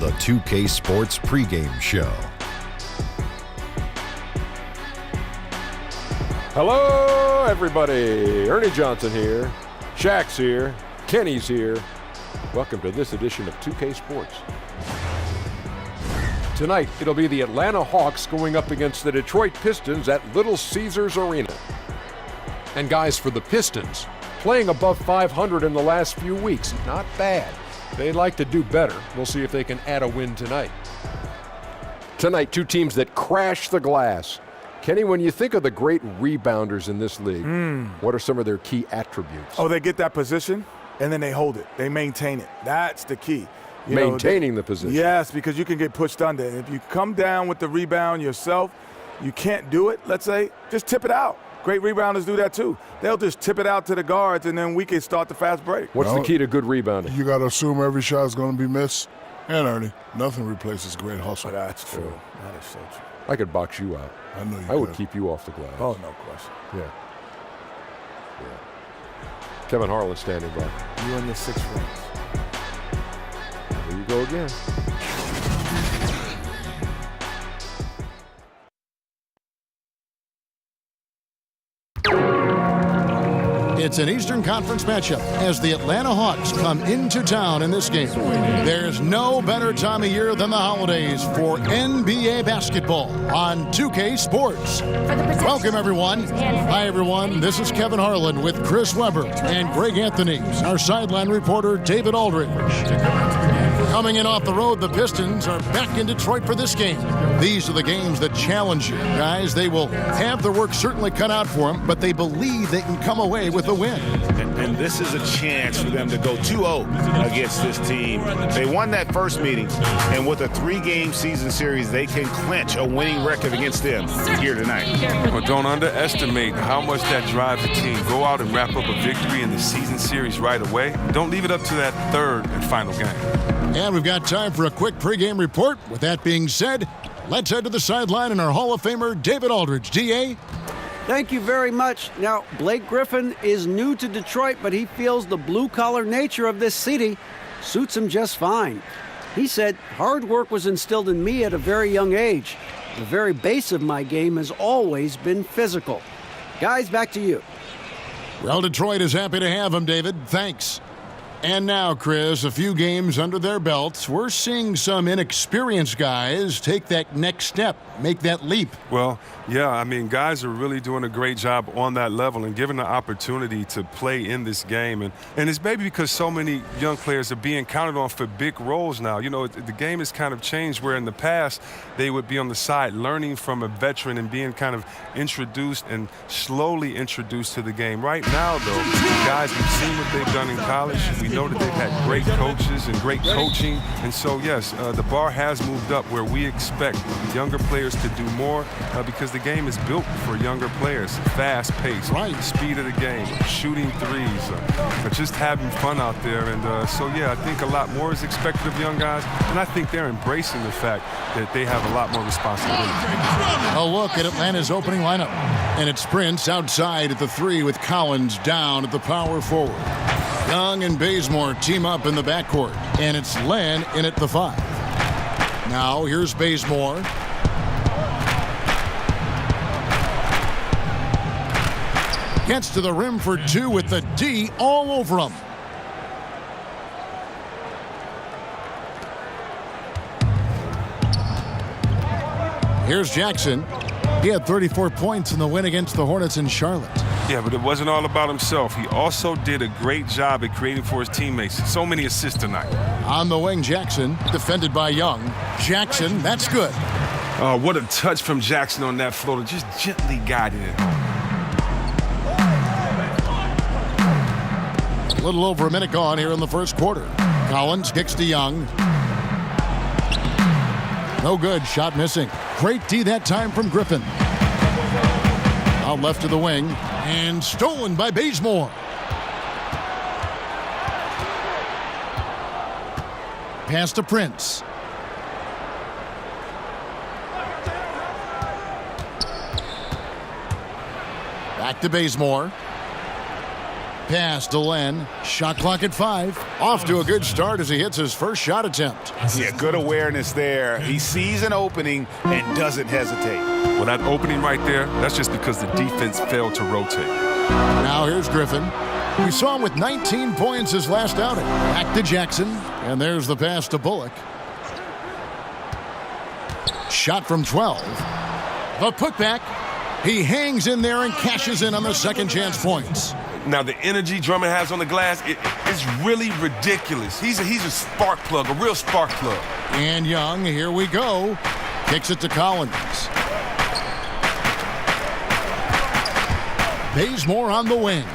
the 2K Sports pregame show. Hello, everybody. Ernie Johnson here. Shaq's here. Kenny's here. Welcome to this edition of 2K Sports. Tonight, it'll be the Atlanta Hawks going up against the Detroit Pistons at Little Caesars Arena. And guys, for the Pistons, playing above 500 in the last few weeks, not bad. They'd like to do better. We'll see if they can add a win tonight. Tonight, two teams that crash the glass. Kenny, when you think of the great rebounders in this league, what are some of their key attributes? Oh, they get that position, and then they hold it. They maintain it. That's the key. Maintaining the position. Yes, because you can get pushed under. If you come down with the rebound yourself, you can't do it, let's say, just tip it out. Great rebounders do that too. They'll just tip it out to the guards, and then we can start the fast break. What's the key to good rebounding? You got to assume every shot is going to be missed. And, Ernie, nothing replaces great hustle. Oh, that's true. That is so true. I could box you out. I know you I would keep you off the glass. Oh, no question. Yeah. Kevin Harlan standing by. You and your 6 friends. There you go again. It's an Eastern Conference matchup as the Atlanta Hawks come into town in this game. There's no better time of year than the holidays for NBA basketball on 2K Sports. Welcome, everyone. Hi, everyone. This is Kevin Harlan with Chris Webber and Greg Anthony, our sideline reporter, David Aldridge. Coming in off the road, the Pistons are back in Detroit for this game. These are the games that challenge you, guys. They will have their work certainly cut out for them, but they believe they can come away with a win. And this is a chance for them to go 2-0 against this team. They won that first meeting, and with a 3-game season series, they can clinch a winning record against them here tonight. Well, don't underestimate how much that drives a team. Go out and wrap up a victory in the season series right away. Don't leave it up to that third and final game. And we've got time for a quick pregame report. With that being said, let's head to the sideline and our Hall of Famer, David Aldridge. DA? Thank you very much. Now, Blake Griffin is new to Detroit, but he feels the blue-collar nature of this city suits him just fine. He said, hard work was instilled in me at a very young age. The very base of my game has always been physical. Guys, back to you. Well, Detroit is happy to have him, David. Thanks. And now, Chris, a few games under their belts, we're seeing some inexperienced guys take that next step, make that leap. Well, yeah, I mean, guys are really doing a great job on that level and given the opportunity to play in this game. And it's maybe because so many young players are being counted on for big roles now. You know, the game has kind of changed where in the past they would be on the side learning from a veteran and being kind of introduced and slowly introduced to the game. Right now, though, guys, we've seen what they've done in college. We know that they've had great coaches and great coaching. And so, yes, the bar has moved up where we expect younger players to do more because the game is built for younger players. Fast pace, speed of the game, shooting threes, but just having fun out there. And so, yeah, I think a lot more is expected of young guys. And I think they're embracing the fact that they have a lot more responsibility. A look at Atlanta's opening lineup. And it's Prince outside at the 3 with Collins down at the power forward. Young and Bazemore team up in the backcourt, and it's Len in at the 5. Now here's Bazemore. Gets to the rim for 2 with the D all over him. Here's Jackson. He had 34 points in the win against the Hornets in Charlotte. Yeah, but it wasn't all about himself. He also did a great job at creating for his teammates. So many assists tonight. On the wing, Jackson, defended by Young. Jackson, that's good. Oh, what a touch from Jackson on that floater. Just gently guided it. A little over a minute gone here in the first quarter. Collins kicks to Young. No good, shot missing. Great D that time from Griffin. Out left to the wing, and stolen by Bazemore. Pass to Prince. Back to Bazemore. Pass to Len. Shot clock at 5. Off to a good start as he hits his first shot attempt. Yeah, good awareness there. He sees an opening and doesn't hesitate. Well, that opening right there, that's just because the defense failed to rotate. Now here's Griffin. We saw him with 19 points his last outing. Back to Jackson. And there's the pass to Bullock. Shot from 12. The putback. He hangs in there and cashes in on the second chance points. Now, the energy Drummond has on the glass, it's really ridiculous. He's a spark plug, a real spark plug. And Young, here we go. Kicks it to Collins. Bazemore on the wing.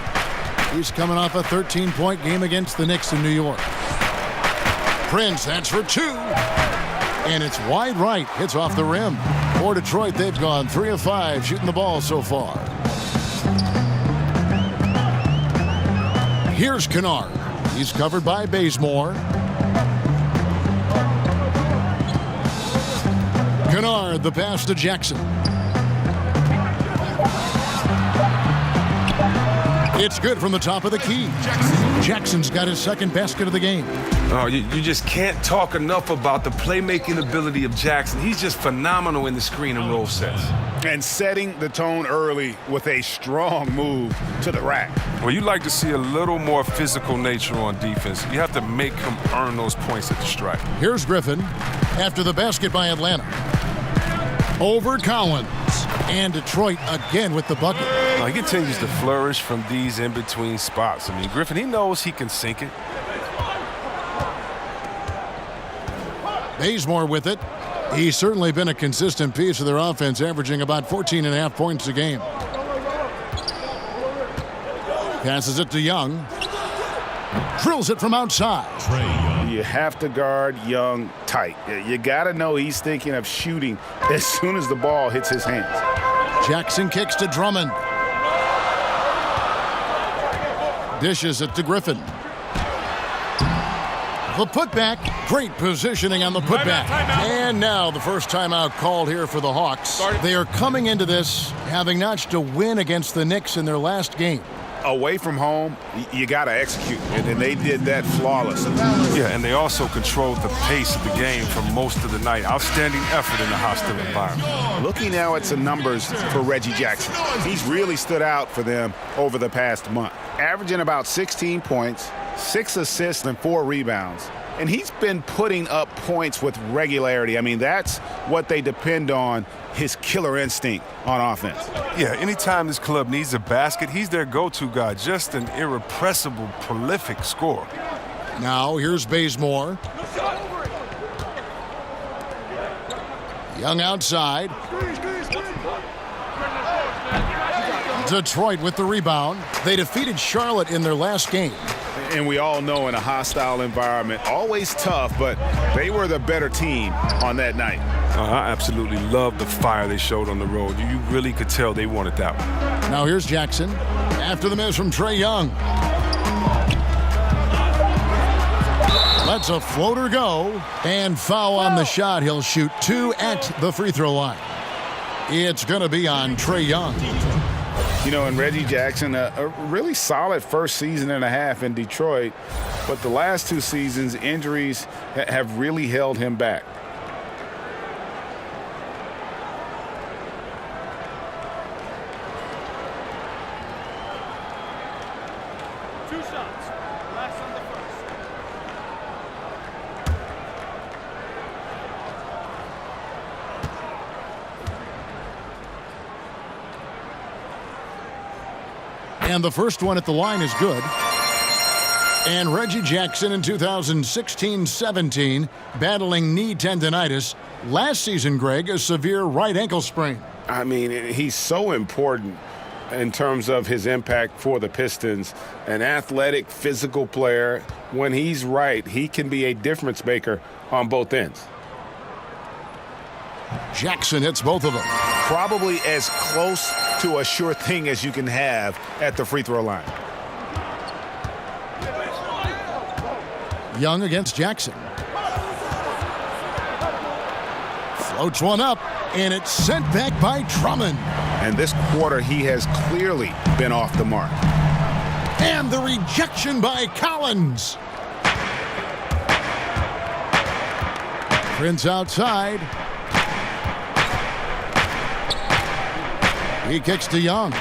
He's coming off a 13-point game against the Knicks in New York. Prince, that's for 2. And it's wide right. Hits off the rim. For Detroit, they've gone 3 of 5 shooting the ball so far. Here's Kennard. He's covered by Bazemore. Kennard, the pass to Jackson. It's good from the top of the key. Jackson's got his second basket of the game. Oh, you just can't talk enough about the playmaking ability of Jackson. He's just phenomenal in the screen and roll sets. And setting the tone early with a strong move to the rack. Well, you like to see a little more physical nature on defense. You have to make him earn those points at the stripe. Here's Griffin after the basket by Atlanta. Over Collins. And Detroit again with the bucket. Well, he continues to flourish from these in-between spots. I mean, Griffin, he knows he can sink it. Bazemore with it. He's certainly been a consistent piece of their offense, averaging about 14.5 points a game. Passes it to Young. Drills it from outside. You have to guard Young tight. You got to know he's thinking of shooting as soon as the ball hits his hands. Jackson kicks to Drummond. Dishes it to Griffin. The putback. Great positioning on the putback. And now the first timeout called here for the Hawks. They are coming into this having notched a win against the Knicks in their last game. Away from home, you got to execute. And they did that flawlessly. Yeah, and they also controlled the pace of the game for most of the night. Outstanding effort in a hostile environment. Looking now at some numbers for Reggie Jackson. He's really stood out for them over the past month. Averaging about 16 points, 6 assists, and 4 rebounds. And he's been putting up points with regularity. I mean, that's what they depend on, his killer instinct on offense. Yeah, anytime this club needs a basket, he's their go-to guy. Just an irrepressible, prolific scorer. Now here's Bazemore. Young outside. Detroit with the rebound. They defeated Charlotte in their last game. And we all know in a hostile environment, always tough, but they were the better team on that night. I absolutely love the fire they showed on the road. You really could tell they wanted that one. Now here's Jackson after the miss from Trae Young. Lets a floater go and foul on the shot. He'll shoot 2 at the free throw line. It's going to be on Trae Young. You know, and Reggie Jackson, a really solid first season and a half in Detroit, but the last 2 seasons, injuries have really held him back. And the first one at the line is good. And Reggie Jackson in 2016-17 battling knee tendonitis. Last season, Greg, a severe right ankle sprain. I mean, he's so important in terms of his impact for the Pistons. An athletic, physical player. When he's right, he can be a difference maker on both ends. Jackson hits both of them. Probably as close to a sure thing as you can have at the free throw line. Young against Jackson. Floats one up, and it's sent back by Drummond. And this quarter, he has clearly been off the mark. And the rejection by Collins. Prince outside. He kicks to Young.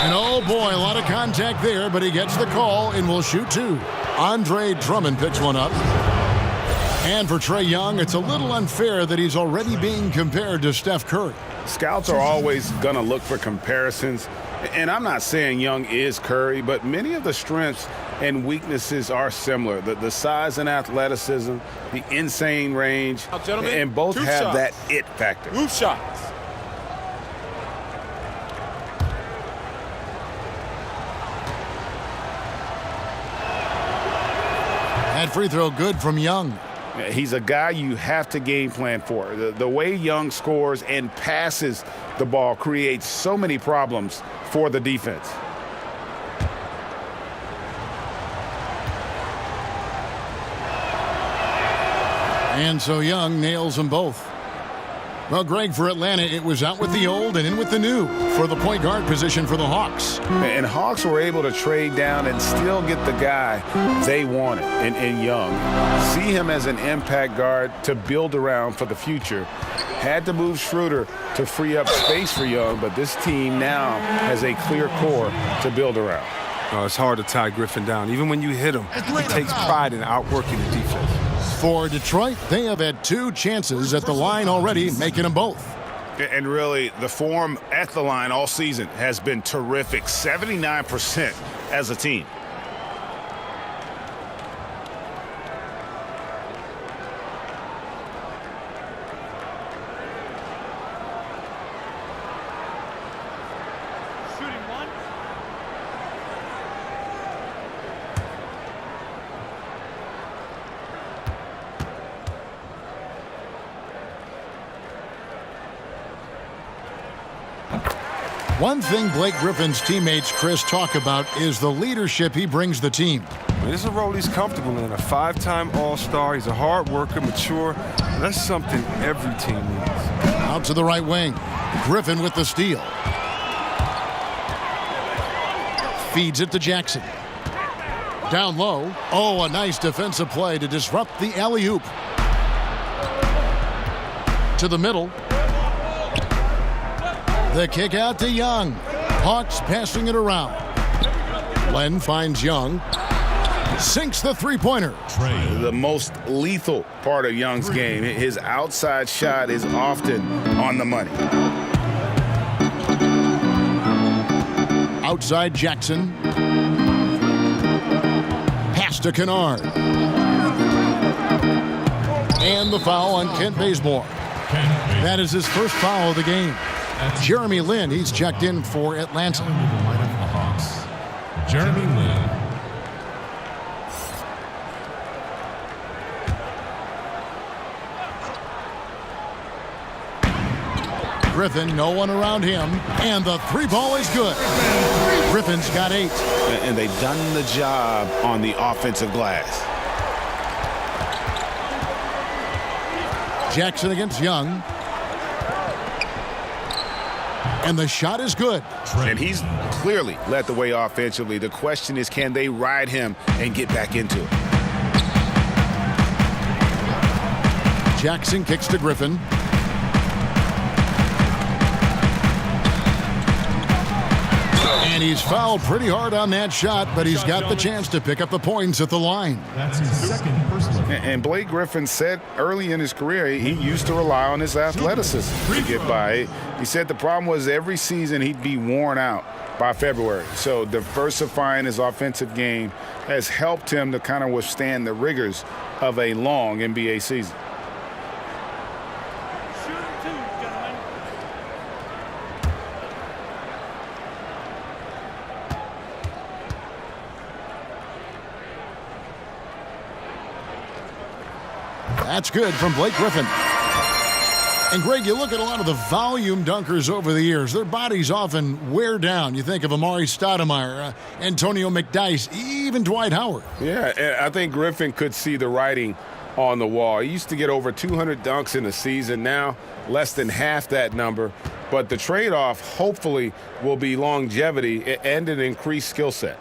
And oh boy, a lot of contact there, but he gets the call and will shoot two. Andre Drummond picks one up. And for Trae Young, it's a little unfair that he's already being compared to Steph Curry. Scouts are always going to look for comparisons. And I'm not saying Young is Curry, but many of the strengths and weaknesses are similar. The size and athleticism, the insane range, and both have that it factor. Roof shots. That free throw good from Young. He's a guy you have to game plan for. The way Young scores and passes the ball creates so many problems for the defense. And so Young nails them both. Well, Greg, for Atlanta, it was out with the old and in with the new for the point guard position for the Hawks. And Hawks were able to trade down and still get the guy they wanted in Young. See him as an impact guard to build around for the future. Had to move Schroeder to free up space for Young, but this team now has a clear core to build around. It's hard to tie Griffin down. Even when you hit him, he takes pride in outworking the defense. For Detroit, they have had two chances at the line already, making them both. And really, the form at the line all season has been terrific, 79% as a team. One thing Blake Griffin's teammates, Chris, talk about is the leadership he brings the team. This is a role he's comfortable in. A five-time All-Star. He's a hard worker, mature. That's something every team needs. Out to the right wing. Griffin with the steal. Feeds it to Jackson. Down low. Oh, a nice defensive play to disrupt the alley-oop. To the middle. The kick out to Young. Hawks passing it around. Len finds Young. Sinks the three-pointer. The most lethal part of Young's game. His outside shot is often on the money. Outside Jackson. Pass to Kennard. And the foul on Kent Bazemore. That is his first foul of the game. Jeremy Lin, he's checked in for Atlanta. Jeremy Lin. Griffin, no one around him, and the three ball is good. Griffin's got 8. And they've done the job on the offensive glass. Jackson against Young. And the shot is good. And he's clearly led the way offensively. The question is, can they ride him and get back into it? Jackson kicks to Griffin. And he's fouled pretty hard on that shot, but he's got the chance to pick up the points at the line. That's his second personal. And Blake Griffin said early in his career he used to rely on his athleticism to get by. He said the problem was every season he'd be worn out by February. So diversifying his offensive game has helped him to kind of withstand the rigors of a long NBA season. That's good from Blake Griffin. And, Greg, you look at a lot of the volume dunkers over the years. Their bodies often wear down. You think of Amari Stoudemire, Antonio McDyess, even Dwight Howard. Yeah, and I think Griffin could see the writing on the wall. He used to get over 200 dunks in a season. Now, less than half that number. But the trade-off, hopefully, will be longevity and an increased skill set.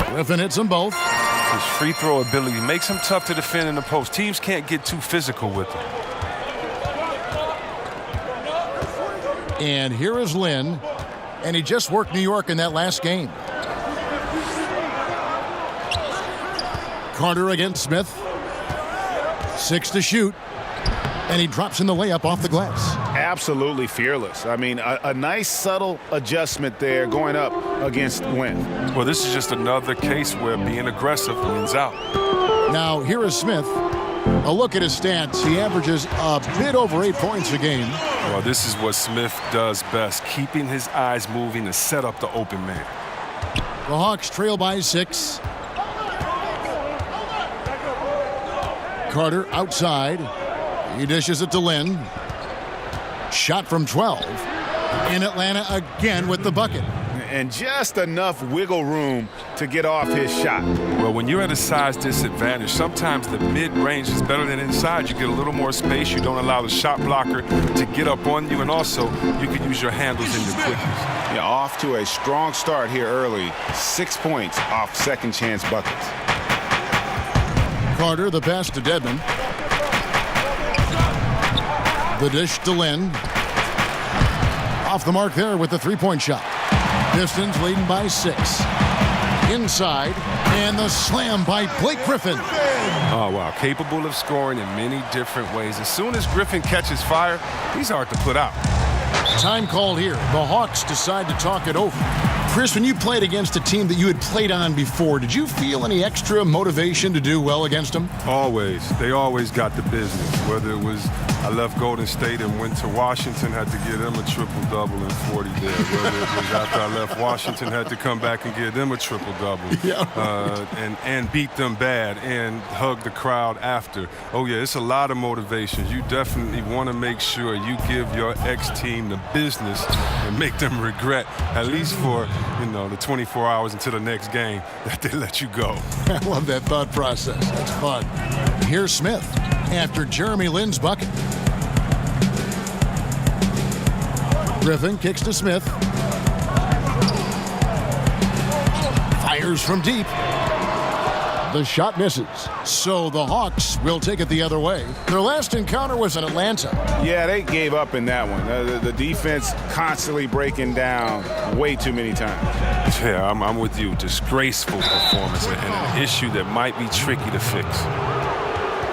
Griffin hits them both. His free throw ability makes him tough to defend in the post. Teams can't get too physical with him. And here is Lynn. And he just worked New York in that last game. Carter against Smith. 6 to shoot. And he drops in the layup off the glass. Absolutely fearless. I mean, a nice subtle adjustment there going up against Lynn. Well, this is just another case where being aggressive wins out. Now, here is Smith. A look at his stats. He averages a bit over 8 points a game. Well, this is what Smith does best, keeping his eyes moving to set up the open man. The Hawks trail by 6. Carter outside. He dishes it to Lynn. Shot from 12. In Atlanta again with the bucket. And just enough wiggle room to get off his shot. Well, when you're at a size disadvantage, sometimes the mid-range is better than inside. You get a little more space. You don't allow the shot blocker to get up on you. And also, you can use your handles and your quickness. Yeah, off to a strong start here early. 6 points off second chance buckets. Carter, the pass to Dedmon. The dish to Lynn. Off the mark there with the three-point shot. Pistons leading by 6. Inside, and the slam by Blake Griffin. Oh, wow. Capable of scoring in many different ways. As soon as Griffin catches fire, he's hard to put out. Time called here. The Hawks decide to talk it over. Chris, when you played against a team that you had played on before, did you feel any extra motivation to do well against them? Always. They always got the business. Whether it was I left Golden State and went to Washington, had to give them a triple-double and 40 there. Whether it was after I left Washington, had to come back and give them a triple-double. Yeah. And beat them bad and hug the crowd after. Oh, yeah, it's a lot of motivation. You definitely want to make sure you give your ex-team the business and make them regret, at least for, the 24 hours until the next game, that they let you go. I love that thought process. That's fun. Here's Smith after Jeremy Lin's bucket. Griffin kicks to Smith. Fires from deep. The shot misses. So the Hawks will take it the other way. Their last encounter was in Atlanta. Yeah, they gave up in that one. The defense constantly breaking down way too many times. Yeah, I'm with you. Disgraceful performance and an issue that might be tricky to fix.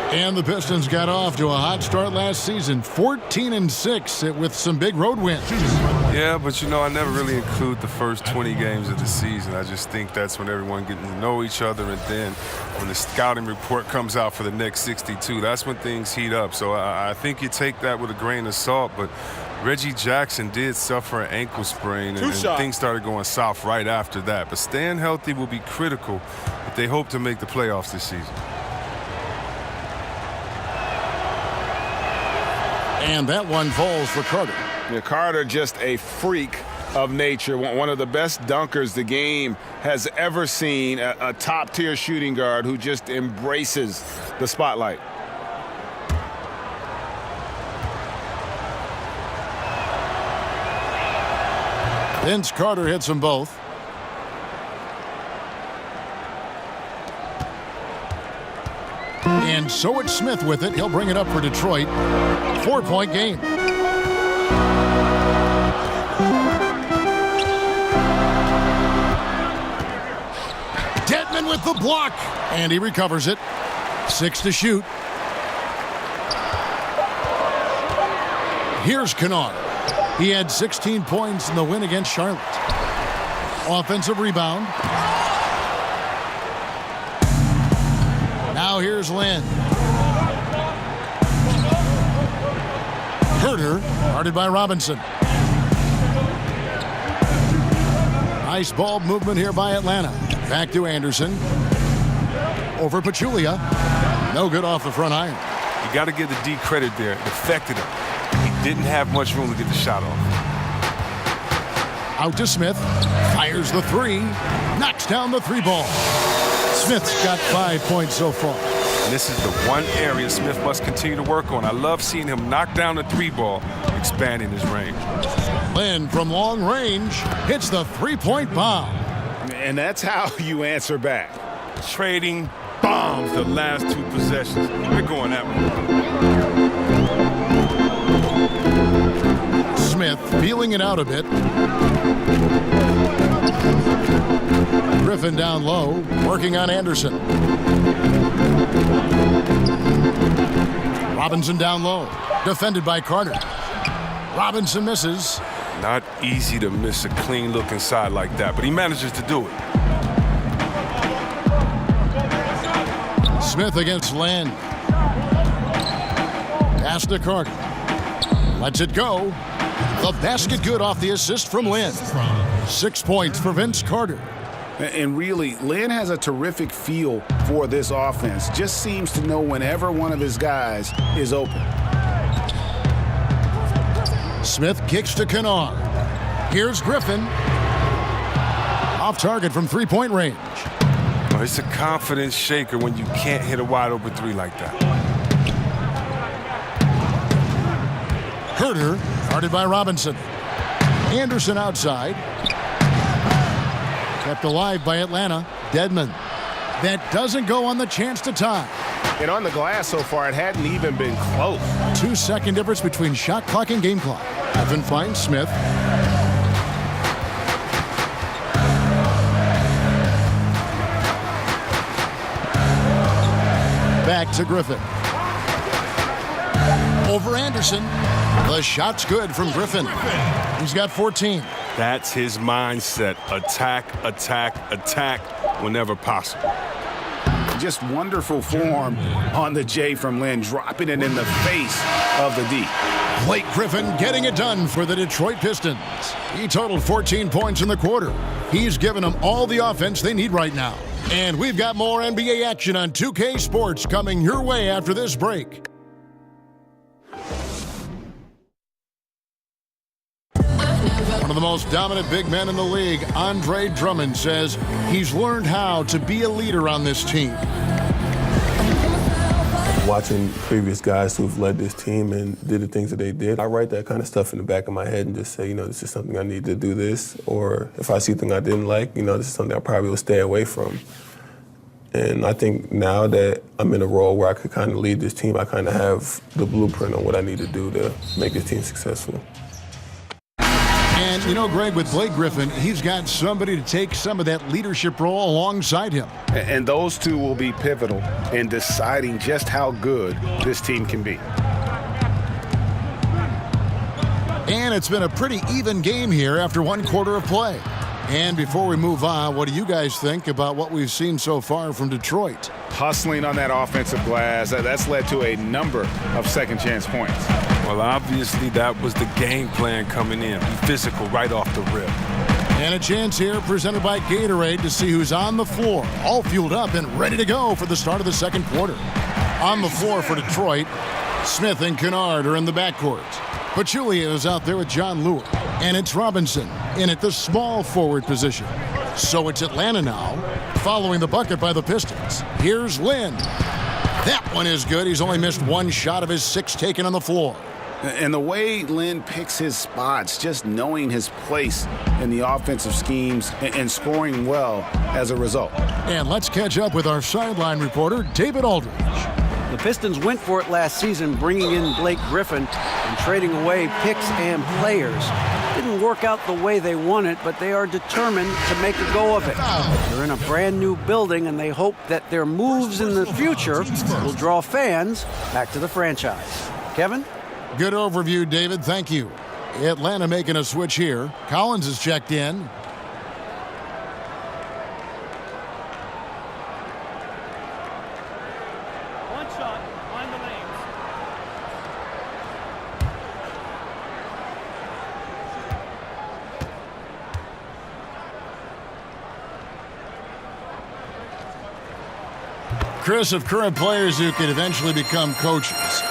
And the Pistons got off to a hot start last season, 14-6 with some big road wins. Yeah, but I never really include the first 20 games of the season. I just think that's when everyone getting to know each other, and then when the scouting report comes out for the next 62, that's when things heat up. So I think you take that with a grain of salt, but Reggie Jackson did suffer an ankle sprain, and things started going south right after that. But staying healthy will be critical if they hope to make the playoffs this season. And that one falls for Carter. Yeah, Carter, just a freak of nature, one of the best dunkers the game has ever seen, a top-tier shooting guard who just embraces the spotlight. Vince Carter hits them both. And so it's Smith with it. He'll bring it up for Detroit. 4-point game. Dedmon with the block. And he recovers it. 6 to shoot. Here's Kennard. He had 16 points in the win against Charlotte. Offensive rebound. Now here's Lynn. Herter, guarded by Robinson. Nice ball movement here by Atlanta. Back to Anderson. Over Pachulia. No good off the front iron. You got to give the D credit there. It affected him. He didn't have much room to get the shot off. Out to Smith. Fires the three. Knocks down the three ball. Smith's got 5 points so far. And this is the one area Smith must continue to work on. I love seeing him knock down the three ball, expanding his range. Lynn from long range hits the three-point bomb. And that's how you answer back. Trading bombs the last two possessions. We're going that way. Smith feeling it out a bit. Griffin down low, working on Anderson. Robinson down low, defended by Carter. Robinson misses. Not easy to miss a clean look inside like that, but he manages to do it. Smith against Land. Pass to Carter. Lets it go. The basket good off the assist from Lynn. 6 points for Vince Carter. And really, Lynn has a terrific feel for this offense. Just seems to know whenever one of his guys is open. Smith kicks to Kennard. Here's Griffin. Off target from three-point range. Oh, it's a confidence shaker when you can't hit a wide-open three like that. Herter, guarded by Robinson. Anderson outside. Kept alive by Atlanta. Dedmon. That doesn't go on the chance to tie. And on the glass so far, it hadn't even been close. 2-second difference between shot clock and game clock. Griffin finds Smith. Back to Griffin. Over Anderson. The shot's good from Griffin. He's got 14. That's his mindset. Attack, attack, attack whenever possible. Just wonderful form on the J from Lynn, dropping it in the face of the D. Blake Griffin getting it done for the Detroit Pistons. He totaled 14 points in the quarter. He's given them all the offense they need right now. And we've got more NBA action on 2K Sports coming your way after this break. One of the most dominant big men in the league, Andre Drummond, says he's learned how to be a leader on this team. Watching previous guys who've led this team and did the things that they did, I write that kind of stuff in the back of my head and just say, this is something I need to do this. Or if I see something I didn't like, this is something I probably will stay away from. And I think now that I'm in a role where I could kind of lead this team, I kind of have the blueprint on what I need to do to make this team successful. And, Greg, with Blake Griffin, he's got somebody to take some of that leadership role alongside him. And those two will be pivotal in deciding just how good this team can be. And it's been a pretty even game here after one quarter of play. And before we move on, what do you guys think about what we've seen so far from Detroit? Hustling on that offensive glass, that's led to a number of second-chance points. Well, obviously, that was the game plan coming in. Be physical right off the rip. And a chance here presented by Gatorade to see who's on the floor, all fueled up and ready to go for the start of the second quarter. On the floor for Detroit, Smith and Kennard are in the backcourt. Pachulia is out there with John Lewis. And it's Robinson in at the small forward position. So it's Atlanta now, following the bucket by the Pistons. Here's Lynn. That one is good. He's only missed one shot of his 6 taken on the floor. And the way Lynn picks his spots, just knowing his place in the offensive schemes and scoring well as a result. And let's catch up with our sideline reporter, David Aldridge. The Pistons went for it last season, bringing in Blake Griffin and trading away picks and players. Didn't work out the way they wanted, but they are determined to make a go of it. They're in a brand new building, and they hope that their moves in the future will draw fans back to the franchise. Kevin? Good overview, David. Thank you. Atlanta making a switch here. Collins is checked in. Chris, of current players who could eventually become coaches,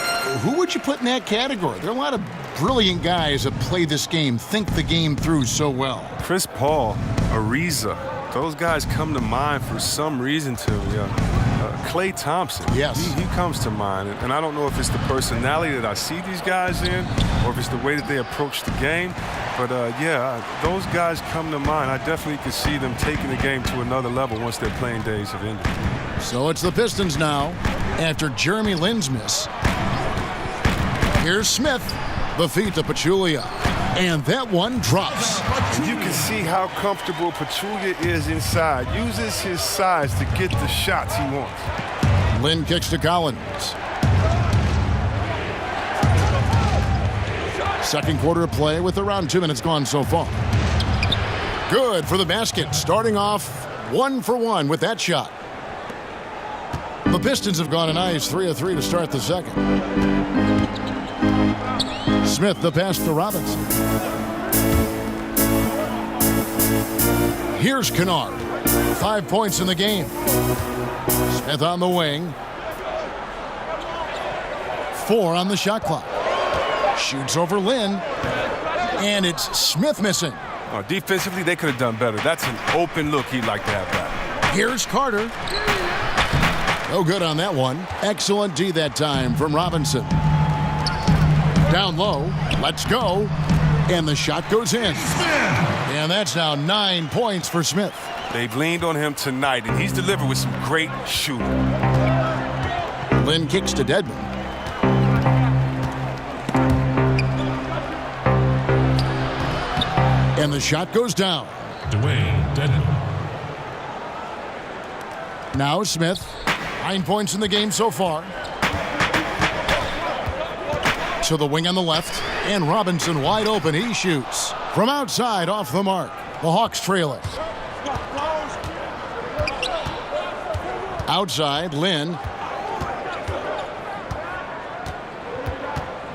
who would you put in that category? There are a lot of brilliant guys that play this game, think the game through so well. Chris Paul, Ariza, those guys come to mind for some reason to me. Klay Thompson. Yes. He comes to mind. And I don't know if it's the personality that I see these guys in or if it's the way that they approach the game. But, those guys come to mind. I definitely could see them taking the game to another level once their playing days have ended. So it's the Pistons now after Jeremy Lin's miss. Here's Smith, the feet to Pachulia. And that one drops. And you can see how comfortable Pachulia is inside. Uses his size to get the shots he wants. Lin kicks to Collins. Second quarter of play with around 2 minutes gone so far. Good for the basket. Starting off 1 for 1 with that shot. The Pistons have gone a nice 3 of 3 to start the second. Smith the pass to Robinson. Here's Kennard. 5 points in the game. Smith on the wing. 4 on the shot clock. Shoots over Lin. And it's Smith missing. Oh, defensively, they could have done better. That's an open look he'd like to have back. Here's Carter. No good on that one. Excellent D that time from Robinson. Down low. Let's go. And the shot goes in. And that's now 9 points for Smith. They've leaned on him tonight, and he's delivered with some great shooting. Lin kicks to Dedmon. And the shot goes down. Dwayne Dedmon. Now Smith. 9 points in the game so far. To the wing on the left. And Robinson wide open. He shoots. From outside off the mark. The Hawks trail it. Outside, Lin.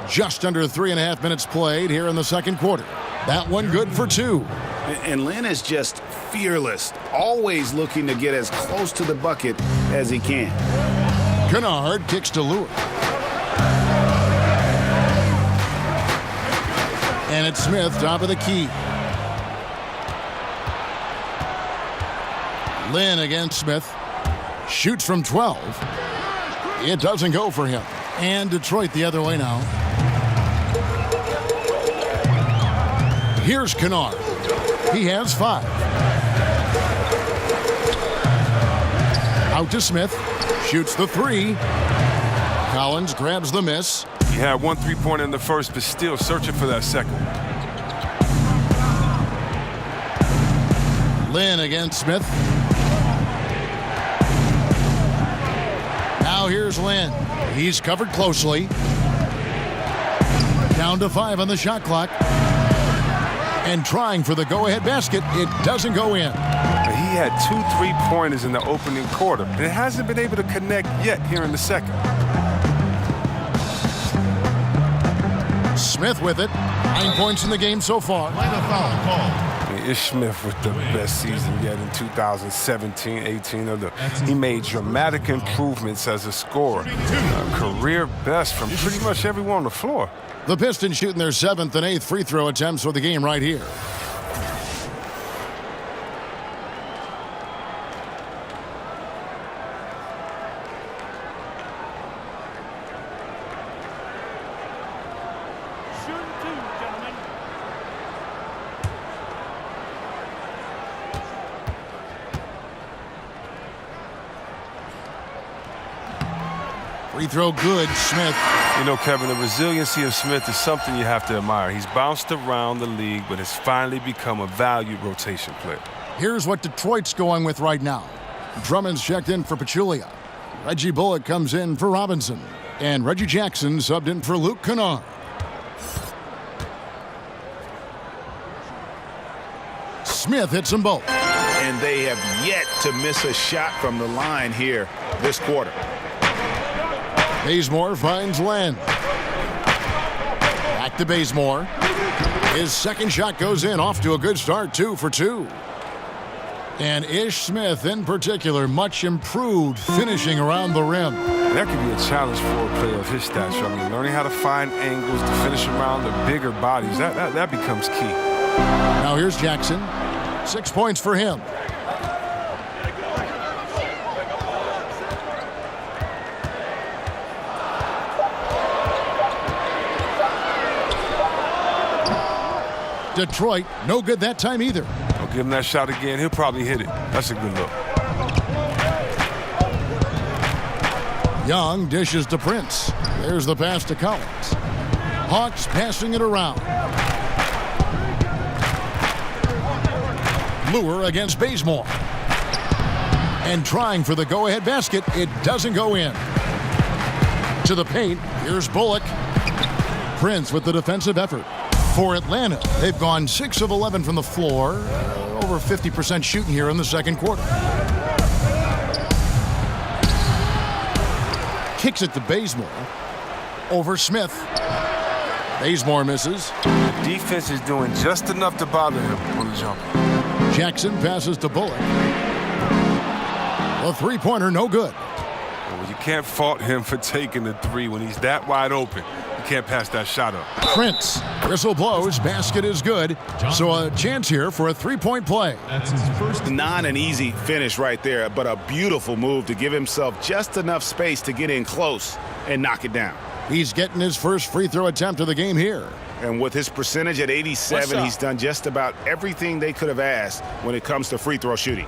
Just under 3.5 minutes played here in the second quarter. That one good for 2. And Lin is just fearless, always looking to get as close to the bucket as he can. Kennard kicks to Lewis. And it's Smith, top of the key. Lin against Smith. Shoots from 12. It doesn't go for him. And Detroit the other way now. Here's Kennard. He has 5. Out to Smith. Shoots the 3. Collins grabs the miss. He had 1 3-pointer in the first, but still searching for that second. Lin against Smith. Now here's Lin. He's covered closely. Down to 5 on the shot clock. And trying for the go-ahead basket. It doesn't go in. He had 2 3-pointers in the opening quarter, and it hasn't been able to connect yet here in the second. Smith with it. 9 points in the game so far. Ish Smith with the best season yet in 2017-18. He made dramatic improvements as a scorer. Career best from pretty much everyone on the floor. The Pistons shooting their 7th and 8th free throw attempts for the game right here. Free throw good, Smith. You know, Kevin, the resiliency of Smith is something you have to admire. He's bounced around the league, but has finally become a valued rotation player. Here's what Detroit's going with right now. Drummond's checked in for Pachulia. Reggie Bullock comes in for Robinson. And Reggie Jackson subbed in for Luke Kennard. Smith hits them both. And they have yet to miss a shot from the line here this quarter. Bazemore finds Len. Back to Bazemore. His second shot goes in, off to a good start, 2 for 2. And Ish Smith, in particular, much improved finishing around the rim. That could be a challenge for a player of his stature. I mean, learning how to find angles to finish around the bigger bodies, that becomes key. Now here's Jackson. 6 points for him. Detroit, no good that time either. I'll give him that shot again. He'll probably hit it. That's a good look. Young dishes to Prince. There's the pass to Collins. Hawks passing it around. Lure against Bazemore. And trying for the go-ahead basket. It doesn't go in. To the paint. Here's Bullock. Prince with the defensive effort. For Atlanta, they've gone 6 of 11 from the floor. Over 50% shooting here in the second quarter. Kicks it to Bazemore. Over Smith. Bazemore misses. The defense is doing just enough to bother him on the jump. Jackson passes to Bullock. A three-pointer, no good. Well, you can't fault him for taking the three when he's that wide open. You can't pass that shot up. Prince. Whistle blows. Basket is good. So a chance here for a three-point play. That's his first. Not an easy finish right there, but a beautiful move to give himself just enough space to get in close and knock it down. He's getting his first free throw attempt of the game here. And with his percentage at 87, he's done just about everything they could have asked when it comes to free throw shooting.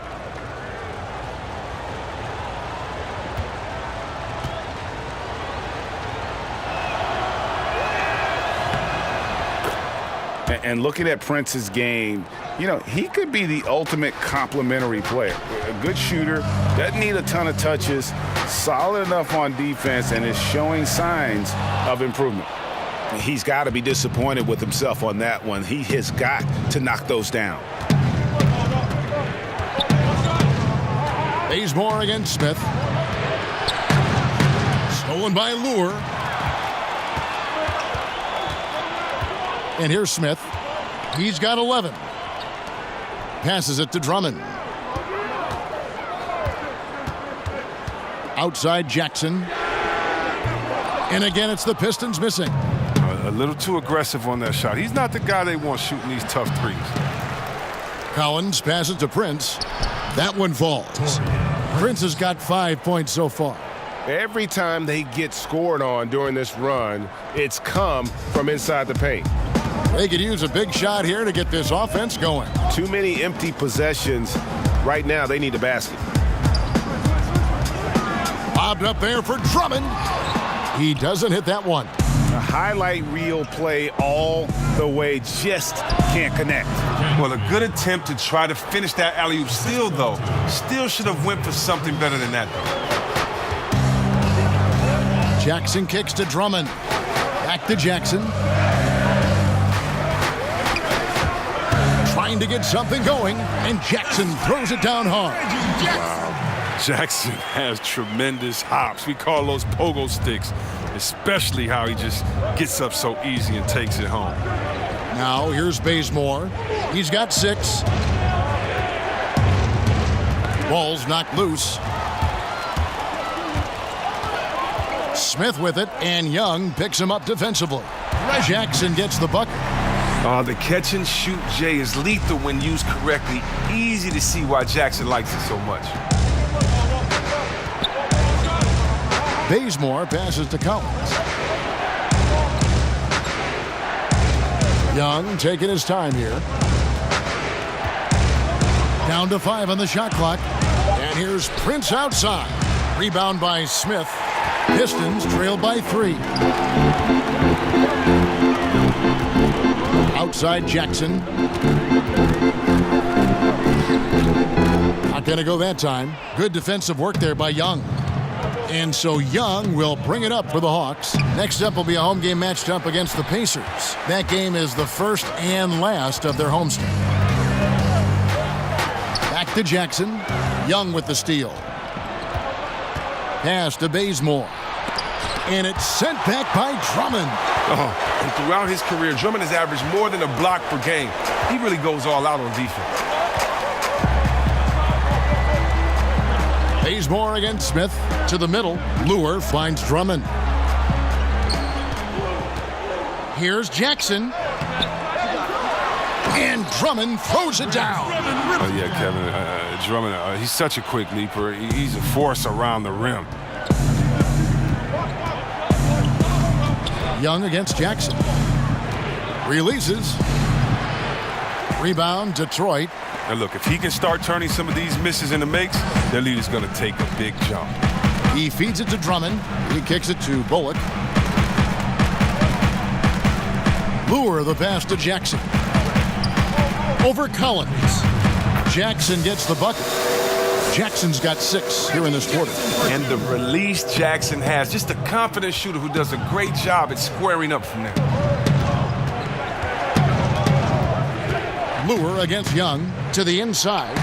And looking at Prince's game, you know, he could be the ultimate complementary player. A good shooter, doesn't need a ton of touches, solid enough on defense, and is showing signs of improvement. He's got to be disappointed with himself on that one. He has got to knock those down. Bazemore against Smith. Stolen by Lure. And here's Smith. He's got 11. Passes it to Drummond. Outside Jackson. And again, it's the Pistons missing. A little too aggressive on that shot. He's not the guy they want shooting these tough threes. Collins passes to Prince. That one falls. Prince has got 5 points so far. Every time they get scored on during this run, it's come from inside the paint. They could use a big shot here to get this offense going. Too many empty possessions. Right now, they need a basket. Bobbed up there for Drummond. He doesn't hit that one. A highlight reel play all the way, just can't connect. Well, a good attempt to try to finish that alley-oop steal, though. Still should have went for something better than that, though. Jackson kicks to Drummond. Back to Jackson. Trying to get something going, and Jackson throws it down hard. Wow. Jackson has tremendous hops. We call those pogo sticks, especially how he just gets up so easy and takes it home. Now here's Bazemore. He's got 6. Ball's knocked loose. Smith with it, and Young picks him up defensively. Jackson gets the bucket. The catch and shoot, Jay, is lethal when used correctly. Easy to see why Jackson likes it so much. Bazemore passes to Collins. Young taking his time here. Down to 5 on the shot clock. And here's Prince outside. Rebound by Smith. Pistons trail by 3. Outside Jackson. Not going to go that time. Good defensive work there by Young. And so Young will bring it up for the Hawks. Next up will be a home game matched up against the Pacers. That game is the first and last of their homestand. Back to Jackson. Young with the steal. Pass to Bazemore. And it's sent back by Drummond. And throughout his career, Drummond has averaged more than a block per game. He really goes all out on defense. Bazemore against Smith to the middle. Lure finds Drummond. Here's Jackson. And Drummond throws it down. Oh, yeah, Kevin. Drummond, he's such a quick leaper. He's a force around the rim. Young against Jackson. Releases. Rebound, Detroit. And look, if he can start turning some of these misses into makes, their lead is going to take a big jump. He feeds it to Drummond. He kicks it to Bullock. Lure the pass to Jackson. Over Collins. Jackson gets the bucket. Jackson's got 6 here in this quarter. And the release Jackson has, just a confident shooter who does a great job at squaring up from there. Lure against Young to the inside.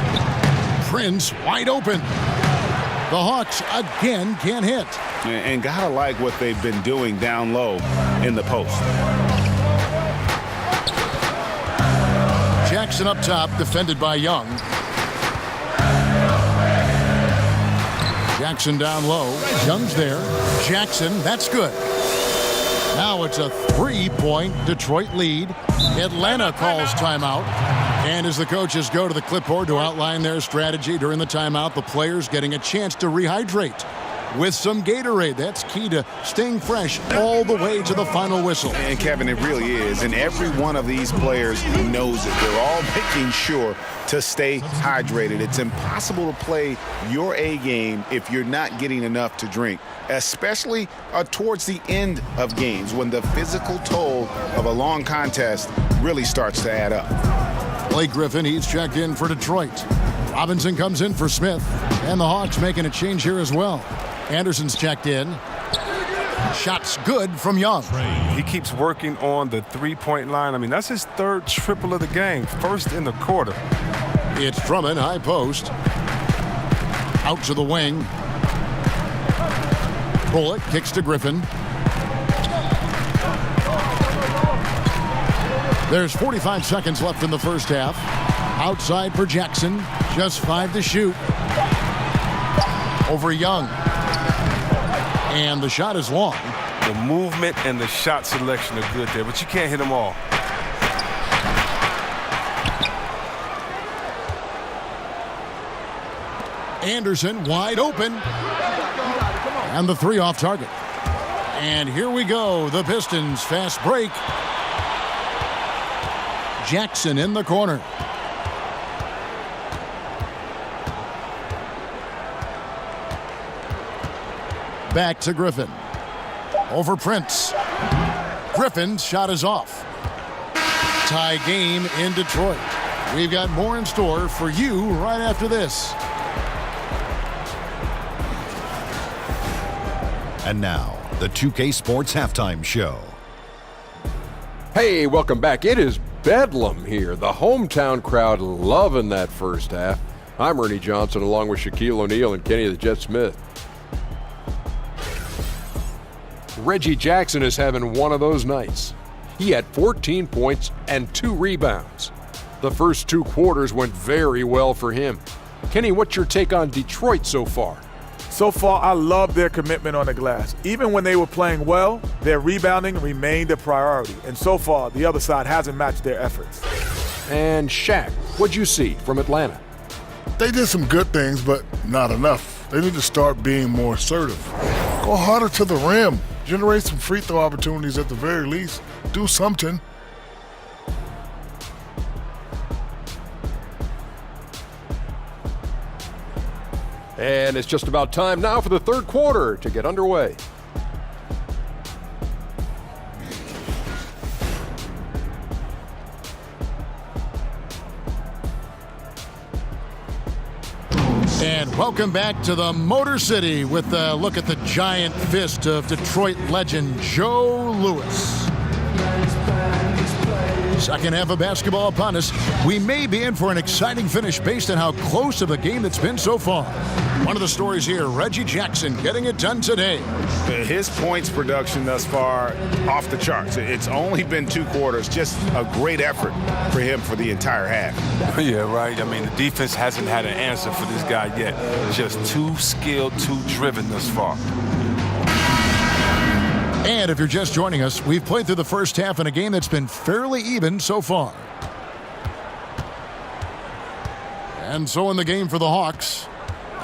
Prince wide open. The Hawks again can't hit. And gotta like what they've been doing down low in the post. Jackson up top, defended by Young. Jackson down low. Young's there. Jackson, that's good. Now it's a 3-point Detroit lead. Atlanta calls timeout. And as the coaches go to the clipboard to outline their strategy during the timeout, the players getting a chance to rehydrate with some Gatorade. That's key to staying fresh all the way to the final whistle. And Kevin, it really is. And every one of these players knows it. They're all making sure to stay hydrated. It's impossible to play your A game if you're not getting enough to drink, especially towards the end of games when the physical toll of a long contest really starts to add up. Blake Griffin, he's checked in for Detroit. Robinson comes in for Smith. And the Hawks making a change here as well. Anderson's checked in. Shots good from Young. He keeps working on the three-point line. I mean, that's his 3rd triple of the game. First in the quarter. It's Drummond, high post. Out to the wing. Bullock kicks to Griffin. There's 45 seconds left in the first half. Outside for Jackson. Just 5 to shoot. Over Young. And the shot is long. The movement and the shot selection are good there, but you can't hit them all. Anderson wide open. And the 3 off target. And here we go. The Pistons fast break. Jackson in the corner. Back to Griffin. Over Prince. Griffin's shot is off. Tie game in Detroit. We've got more in store for you right after this. And now, the 2K Sports Halftime Show. Hey, welcome back. It is bedlam here. The hometown crowd loving that first half. I'm Ernie Johnson along with Shaquille O'Neal and Kenny the Jet Smith. Reggie Jackson is having one of those nights. He had 14 points and 2 rebounds. The first 2 quarters went very well for him. Kenny, what's your take on Detroit so far? So far, I love their commitment on the glass. Even when they were playing well, their rebounding remained a priority. And so far, the other side hasn't matched their efforts. And Shaq, what'd you see from Atlanta? They did some good things, but not enough. They need to start being more assertive. Go harder to the rim. Generate some free throw opportunities at the very least. Do something. And it's just about time now for the third quarter to get underway. And welcome back to the Motor City with a look at the giant fist of Detroit legend Joe Louis. Second half of basketball upon us. We may be in for an exciting finish based on how close of a game it's been so far. One of the stories here, Reggie Jackson getting it done today. His points production thus far off the charts. It's only been 2 quarters. Just a great effort for him for the entire half. Yeah, right. I mean, the defense hasn't had an answer for this guy yet. Just too skilled, too driven thus far. And if you're just joining us, we've played through the first half in a game that's been fairly even so far. And so in the game for the Hawks,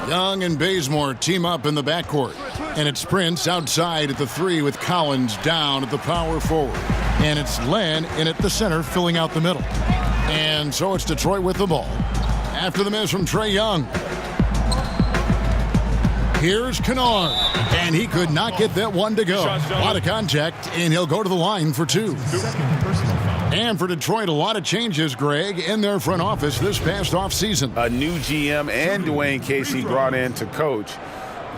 Young and Bazemore team up in the backcourt. And it's Prince outside at the 3 with Collins down at the power forward. And it's Len in at the center filling out the middle. And so it's Detroit with the ball. After the miss from Trae Young. Here's Kennard. And he could not get that one to go. A lot of contact, and he'll go to the line for two. And for Detroit, a lot of changes, Greg, in their front office this past offseason. A new GM and Dwayne Casey brought in to coach.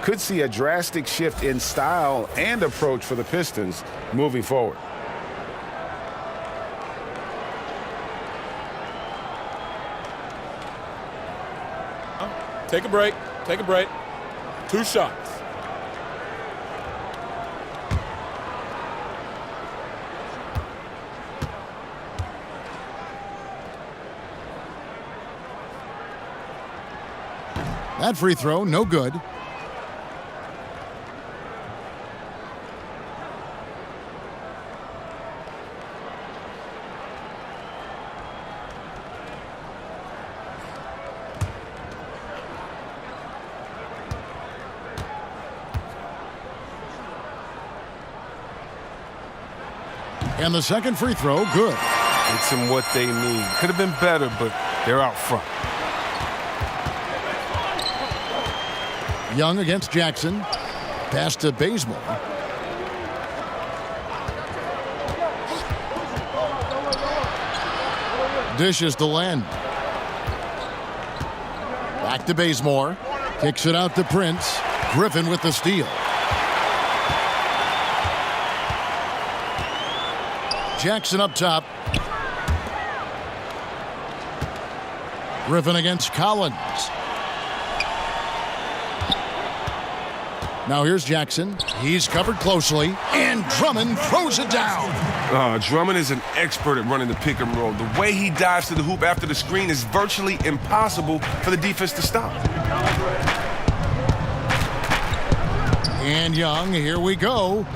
Could see a drastic shift in style and approach for the Pistons moving forward. Take a break. Take a break. 2 shots. That free throw, no good. And the second free throw, good. It's them what they need. Could have been better, but they're out front. Young against Jackson. Pass to Bazemore. Dishes to Len. Back to Bazemore. Kicks it out to Prince. Griffin with the steal. Jackson up top. Griffin against Collins. Now here's Jackson. He's covered closely, and Drummond throws it down. Drummond is an expert at running the pick and roll. The way he dives to the hoop after the screen is virtually impossible for the defense to stop. And Young, here we go.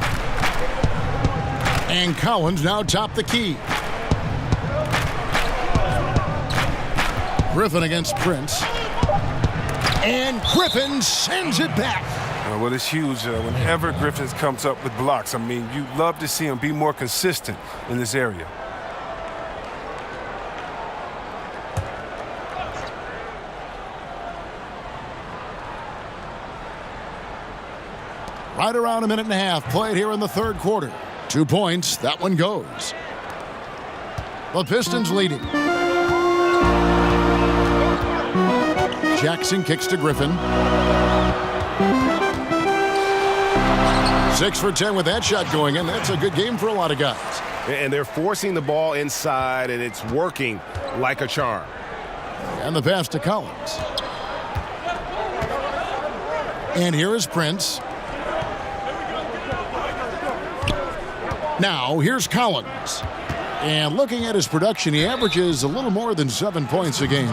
And Collins now top the key. Griffin against Prince. And Griffin sends it back. Well, it's huge whenever Griffin comes up with blocks. I mean, you love to see him be more consistent in this area. Right around a minute and a half played here in the third quarter. 2 points, that one goes. The Pistons leading. Jackson kicks to Griffin. 6 for 10 with that shot going in. That's a good game for a lot of guys. And they're forcing the ball inside, and it's working like a charm. And the pass to Collins. And here is Prince. Now, here's Collins. And looking at his production, he averages a little more than 7 points a game.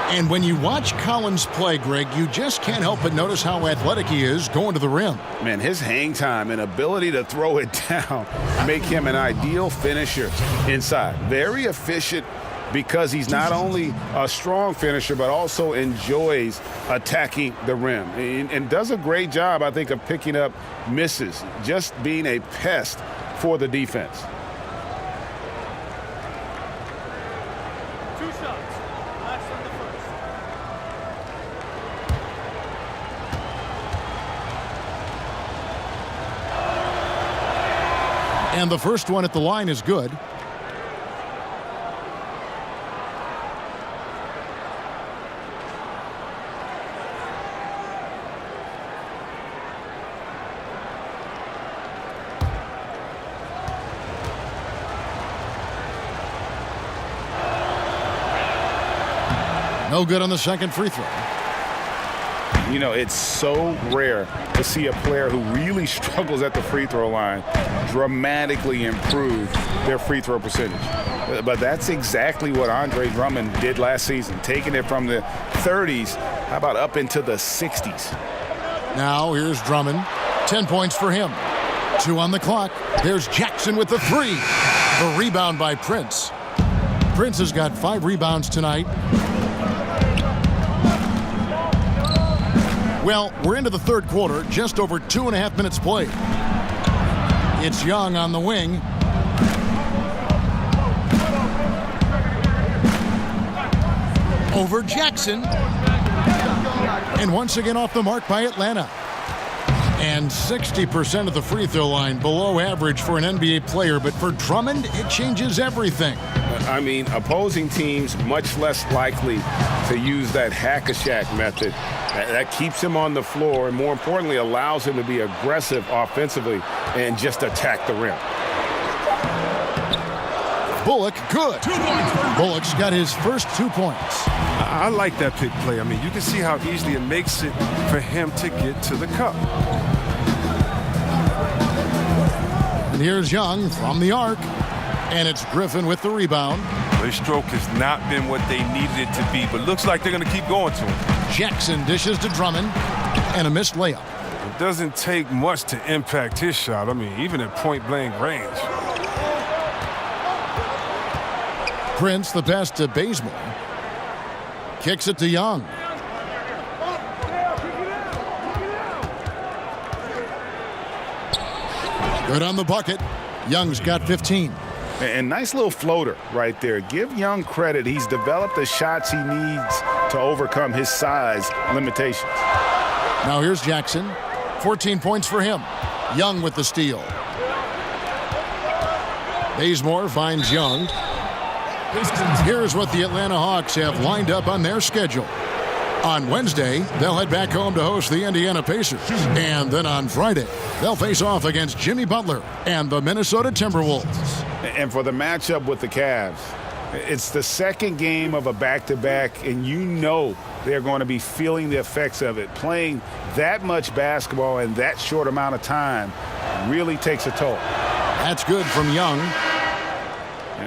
And when you watch Collins play, Greg, you just can't help but notice how athletic he is going to the rim. Man, his hang time and ability to throw it down make him an ideal finisher inside. Very efficient because he's not only a strong finisher, but also enjoys attacking the rim. And does a great job, I think, of picking up misses, just being a pest for the defense. 2 shots. Last on the first. And the first one at the line is good. No good on the second free throw. You know, it's so rare to see a player who really struggles at the free throw line dramatically improve their free throw percentage. But that's exactly what Andre Drummond did last season, taking it from the 30s, how about up into the 60s. Now here's Drummond. 10 points for him. 2 on the clock. There's Jackson with the 3. The rebound by Prince. Prince has got 5 rebounds tonight. Well, we're into the third quarter, just over 2.5 minutes played. It's Young on the wing. Over Jackson. And once again off the mark by Atlanta. And 60% of the free throw line, below average for an NBA player. But for Drummond, it changes everything. I mean, opposing teams much less likely to use that hack-a-shack method. That keeps him on the floor and, more importantly, allows him to be aggressive offensively and just attack the rim. Bullock, good. Bullock's got his first 2 points. I like that pick play. I mean, you can see how easily it makes it for him to get to the cup. And here's Young from the arc. And it's Griffin with the rebound. Their stroke has not been what they needed it to be, but looks like they're going to keep going to him. Jackson dishes to Drummond. And a missed layup. It doesn't take much to impact his shot. I mean, even at point-blank range. Prince, the pass to Bazemore. Kicks it to Young. Good on the bucket. Young's got 15. And nice little floater right there. Give Young credit. He's developed the shots he needs to overcome his size limitations. Now here's Jackson. 14 points for him. Young with the steal. Bazemore finds Young. Here's what the Atlanta Hawks have lined up on their schedule. On Wednesday, they'll head back home to host the Indiana Pacers. And then on Friday, they'll face off against Jimmy Butler and the Minnesota Timberwolves. And for the matchup with the Cavs, it's the second game of a back-to-back, and you know they're going to be feeling the effects of it. Playing that much basketball in that short amount of time really takes a toll. That's good from Young.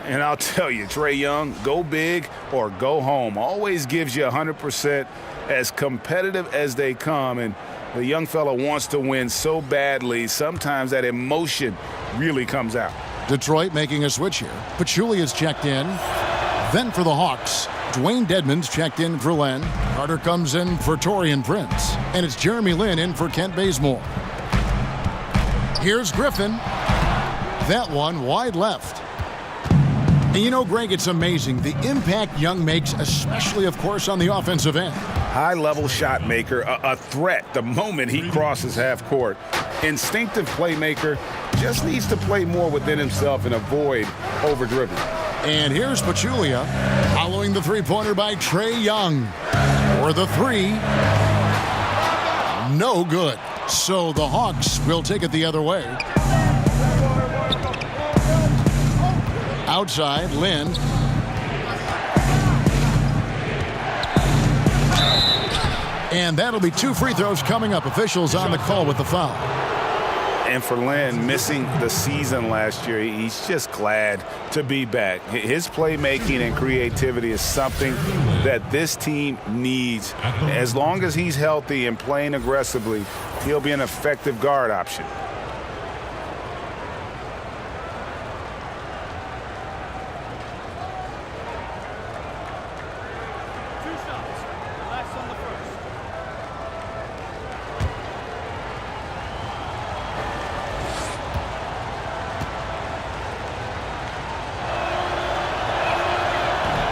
And I'll tell you, Trae Young, go big or go home. Always gives you 100%, as competitive as they come. And the young fella wants to win so badly, sometimes that emotion really comes out. Detroit making a switch here. Pachulia's checked in. Then for the Hawks, Dwayne Dedmon's checked in for Len. Carter comes in for Taurean Prince. And it's Jeremy Lin in for Kent Bazemore. Here's Griffin. That one wide left. And you know, Greg, it's amazing the impact Young makes, especially, of course, on the offensive end. High-level shot maker, a threat the moment he crosses half court. Instinctive playmaker, just needs to play more within himself and avoid over-dribbling. And here's Pachulia following the three-pointer by Trae Young. For the three, no good. So the Hawks will take it the other way. Outside, Lin. And that'll be 2 free throws coming up. Officials on the call with the foul. And for Lin, missing the season last year, he's just glad to be back. His playmaking and creativity is something that this team needs. As long as he's healthy and playing aggressively, he'll be an effective guard option.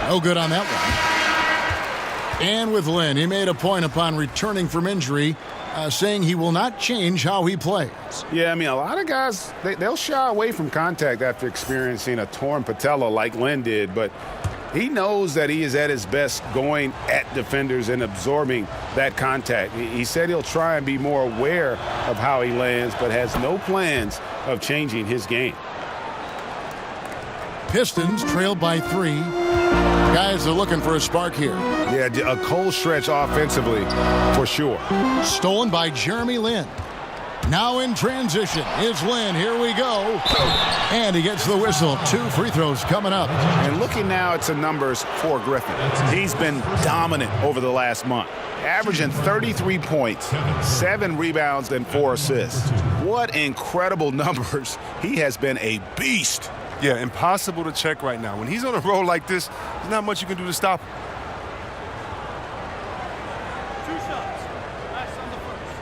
No good on that one. And with Lin, he made a point upon returning from injury, saying he will not change how he plays. Yeah, I mean, a lot of guys, they'll shy away from contact after experiencing a torn patella like Lin did, but he knows that he is at his best going at defenders and absorbing that contact. He said he'll try and be more aware of how he lands, but has no plans of changing his game. Pistons trailed by 3. Guys are looking for a spark here. Yeah, a cold stretch offensively, for sure. Stolen by Jeremy Lin. Now in transition is Lin. Here we go. And he gets the whistle. 2 free throws coming up. And looking now at some numbers for Griffin. He's been dominant over the last month, averaging 33 points, 7 rebounds, and 4 assists. What incredible numbers. He has been a beast. Yeah, impossible to check right now. When he's on a roll like this, there's not much you can do to stop him. 2 shots. Last on the first.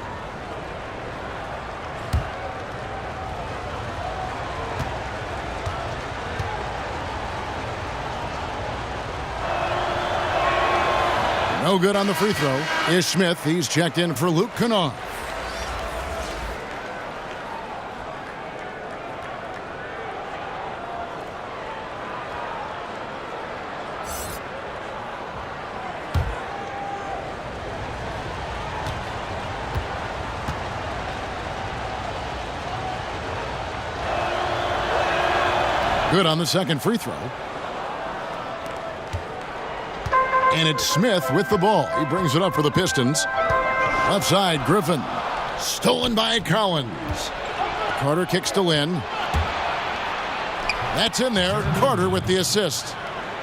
No good on the free throw. Ish Smith, he's checked in for Luke Kennard. Good on the second free throw. And it's Smith with the ball. He brings it up for the Pistons. Left side, Griffin. Stolen by Collins. Carter kicks to Lynn. That's in there. Carter with the assist.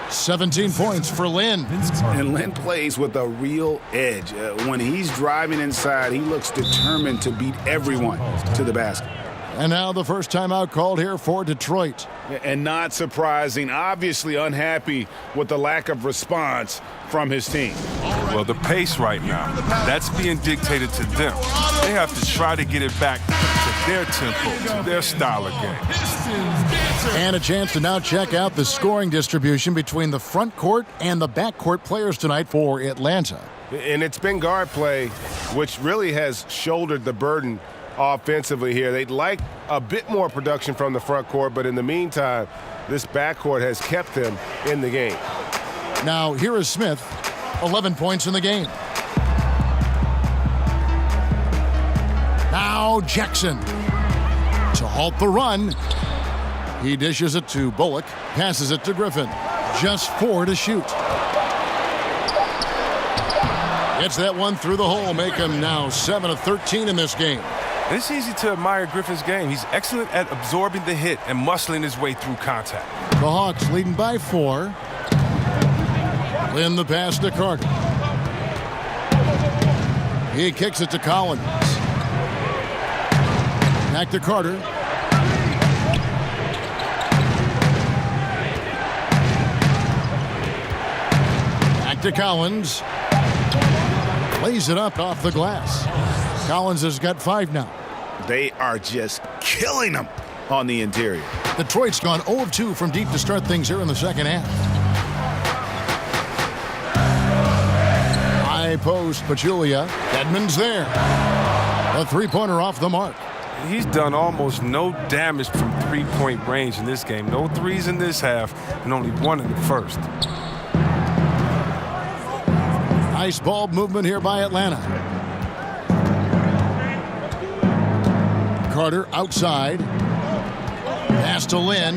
17 points for Lynn. And Lynn plays with a real edge. When he's driving inside, he looks determined to beat everyone to the basket. And now the first timeout called here for Detroit. And not surprising, obviously unhappy with the lack of response from his team. Well, the pace right now, that's being dictated to them. They have to try to get it back to their tempo, to their style of game. And a chance to now check out the scoring distribution between the front court and the back court players tonight for Atlanta. And it's been guard play, which really has shouldered the burden offensively here. They'd like a bit more production from the front court, but in the meantime, this backcourt has kept them in the game. Now, here is Smith, 11 points in the game. Now, Jackson to halt the run. He dishes it to Bullock, passes it to Griffin. Just 4 to shoot. Gets that one through the hole, make him now 7 of 13 in this game. It's easy to admire Griffin's game. He's excellent at absorbing the hit and muscling his way through contact. The Hawks leading by 4. Lynn the pass to Carter. He kicks it to Collins. Back to Carter. Back to Collins. Lays it up off the glass. Collins has got 5 now. They are just killing them on the interior. Detroit's gone 0 of 2 from deep to start things here in the second half. High post, Pachulia. Edmonds there. A three-pointer off the mark. He's done almost no damage from three-point range in this game. No threes in this half, and only 1 in the first. Nice ball movement here by Atlanta. Carter outside. Pass to Lynn.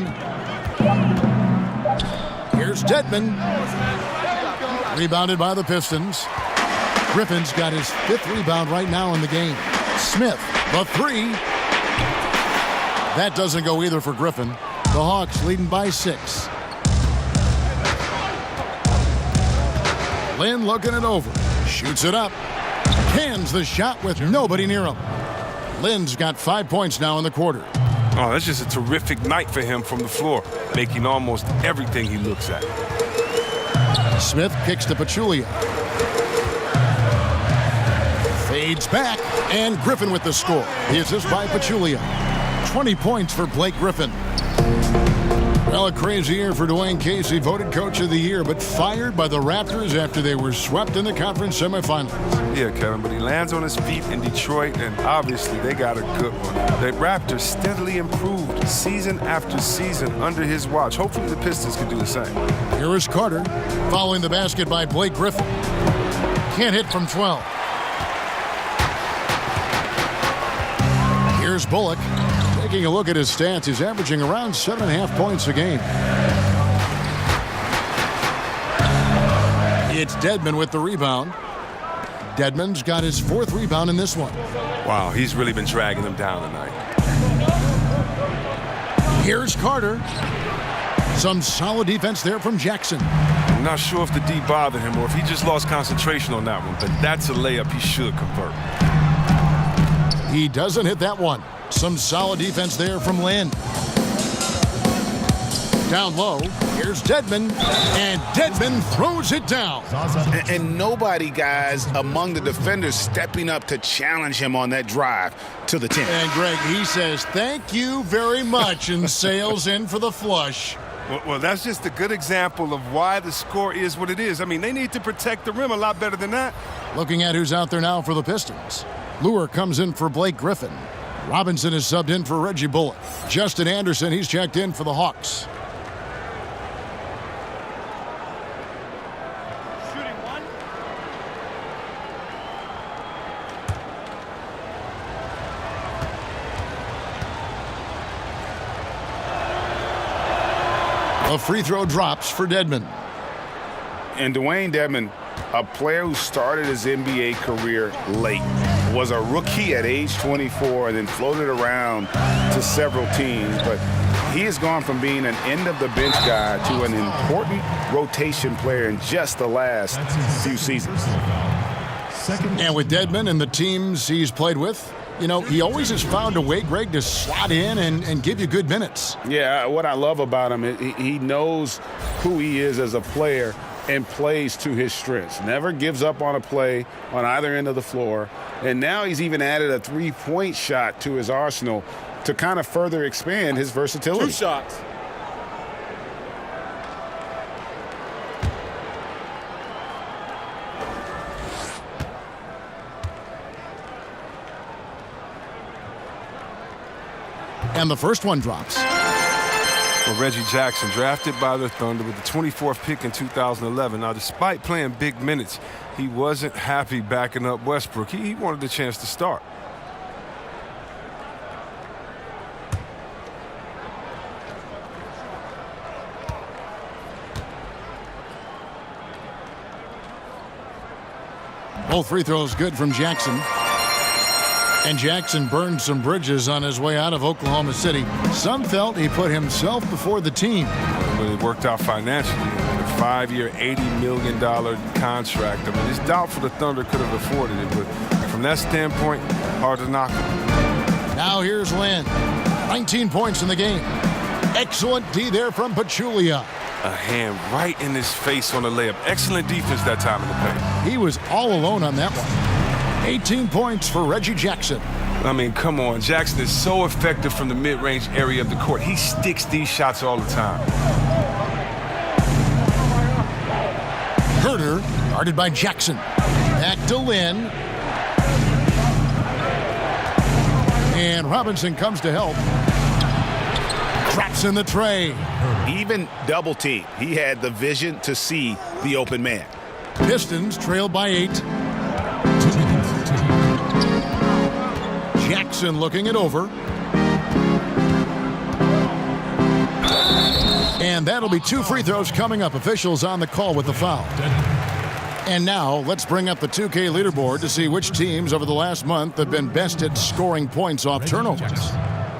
Here's Dedmon. Rebounded by the Pistons. Griffin's got his 5th rebound right now in the game. Smith, the 3. That doesn't go either for Griffin. The Hawks leading by 6. Lynn looking it over. Shoots it up. Cans the shot with nobody near him. Lynn's got 5 points now in the quarter. Oh, that's just a terrific night for him from the floor, making almost everything he looks at. Smith kicks to Pachulia. Fades back, and Griffin with the score. The assist by Pachulia. 20 points for Blake Griffin. Well, a crazy year for Dwayne Casey, voted Coach of the Year, but fired by the Raptors after they were swept in the conference semifinals. Yeah, Kevin, but he lands on his feet in Detroit, and obviously they got a good one. The Raptors steadily improved season after season under his watch. Hopefully the Pistons can do the same. Here is Carter, following the basket by Blake Griffin. Can't hit from 12. Here's Bullock. Taking a look at his stats, he's averaging around 7.5 points a game. It's Dedmon with the rebound. Dedmon's got his 4th rebound in this one. Wow, he's really been dragging them down tonight. Here's Carter. Some solid defense there from Jackson. I'm not sure if the D bothered him or if he just lost concentration on that one, but that's a layup he should convert. He doesn't hit that one. Some solid defense there from Lynn. Down low, here's Dedmon, and Dedmon throws it down. And nobody, guys, among the defenders stepping up to challenge him on that drive to the 10. And Greg, he says, thank you very much, and sails in for the flush. Well, that's just a good example of why the score is what it is. I mean, they need to protect the rim a lot better than that. Looking at who's out there now for the Pistons. Lure comes in for Blake Griffin. Robinson is subbed in for Reggie Bullock. Justin Anderson, he's checked in for the Hawks. Shooting one. A free throw drops for Dedmon. And Dwayne Dedmon, a player who started his NBA career late, was a rookie at age 24 and then floated around to several teams. But he has gone from being an end-of-the-bench guy to an important rotation player in just the last few seasons. And with Dedmon and the teams he's played with, you know, he always has found a way, Greg, to slot in and give you good minutes. Yeah, what I love about him is he knows who he is as a player and plays to his strengths. Never gives up on a play on either end of the floor. And now he's even added a three-point shot to his arsenal to kind of further expand his versatility. 2 shots. And the first one drops. Well, Reggie Jackson, drafted by the Thunder with the 24th pick in 2011. Now, despite playing big minutes, he wasn't happy backing up Westbrook. He wanted the chance to start. Both free throws good from Jackson. And Jackson burned some bridges on his way out of Oklahoma City. Some felt he put himself before the team. But it worked out financially. A 5-year, $80 million contract. I mean, it's doubtful the Thunder could have afforded it, but from that standpoint, hard to knock him. Now here's Lynn. 19 points in the game. Excellent D there from Pachulia. A hand right in his face on the layup. Excellent defense that time in the paint. He was all alone on that one. 18 points for Reggie Jackson. I mean, come on. Jackson is so effective from the mid-range area of the court. He sticks these shots all the time. Herter, guarded by Jackson. Back to Lynn. And Robinson comes to help. Drops in the tray. Even double team. He had the vision to see the open man. Pistons trail by 8. Jackson looking it over. And that'll be 2 free throws coming up. Officials on the call with the foul. And now let's bring up the 2K leaderboard to see which teams over the last month have been best at scoring points off turnovers.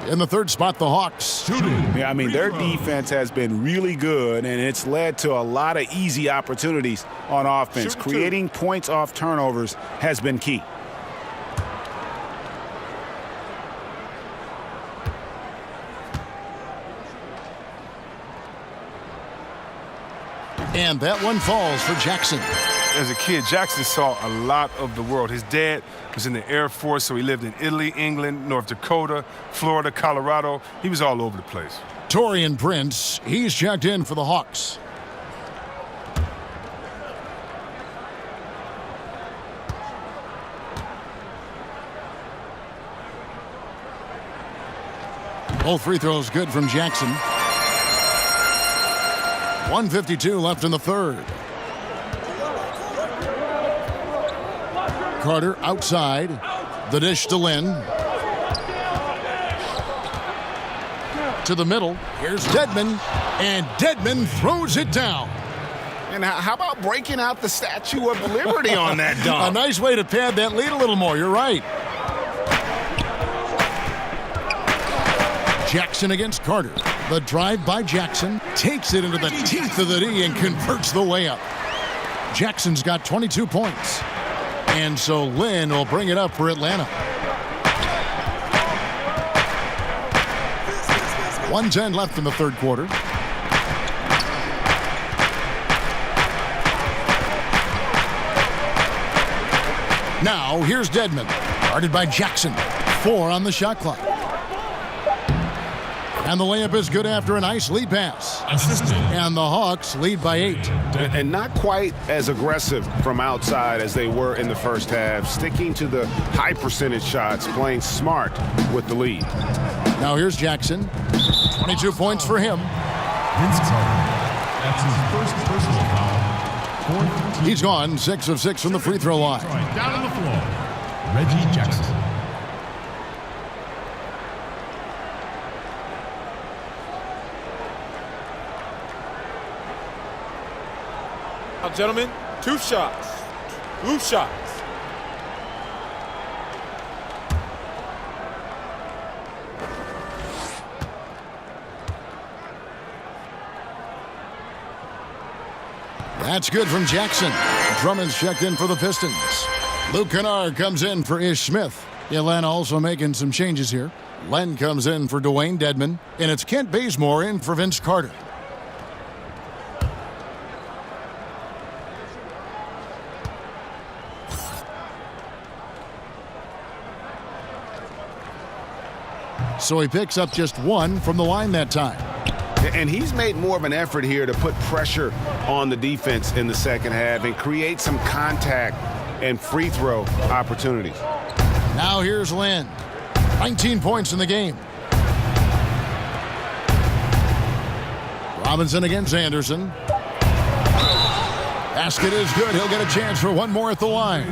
In the third spot, the Hawks. Yeah, I mean, their defense has been really good, and it's led to a lot of easy opportunities on offense. Creating points off turnovers has been key. And that one falls for Jackson. As a kid, Jackson saw a lot of the world. His dad was in the Air Force, so he lived in Italy, England, North Dakota, Florida, Colorado. He was all over the place. Torian Prince, he's checked in for the Hawks. Both free throws good from Jackson. 1:52 left in the third. Carter outside. The dish to Lynn. To the middle. Here's Dedmon. And Dedmon throws it down. And how about breaking out the Statue of Liberty on that dunk? A nice way to pad that lead a little more. You're right. Jackson against Carter. The drive by Jackson takes it into the teeth of the D and converts the layup. Jackson's got 22 points. And so Lynn will bring it up for Atlanta. 1:10 left in the third quarter. Now here's Dedmon, guarded by Jackson. 4 on the shot clock. And the layup is good after a nice lead pass. Assistant. And the Hawks lead by 8. And not quite as aggressive from outside as they were in the first half, sticking to the high percentage shots, playing smart with the lead. Now here's Jackson. 22 points for him. Vince Carter. That's his first personal foul. Fourth team. He's gone 6 of 6 from the free throw line. Down on the floor, Reggie Jackson. Now, gentlemen, 2 shots. 2 shots. That's good from Jackson. Drummond's checked in for the Pistons. Luke Kennard comes in for Ish Smith. Atlanta also making some changes here. Len comes in for Dwayne Dedman. And it's Kent Bazemore in for Vince Carter. So he picks up just 1 from the line that time. And he's made more of an effort here to put pressure on the defense in the second half and create some contact and free throw opportunities. Now here's Lynn. 19 points in the game. Robinson against Anderson. Basket is good. He'll get a chance for 1 more at the line.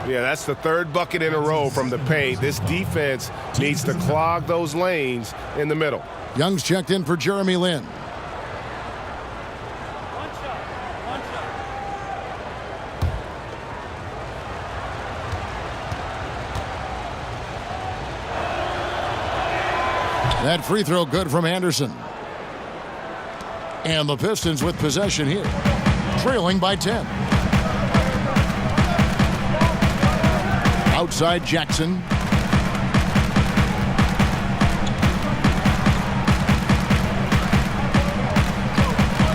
Yeah, that's the 3rd bucket in a row from the paint. This defense needs to clog those lanes in the middle. Young's checked in for Jeremy Lin. That free throw good from Anderson. And the Pistons with possession here, trailing by 10. Outside Jackson.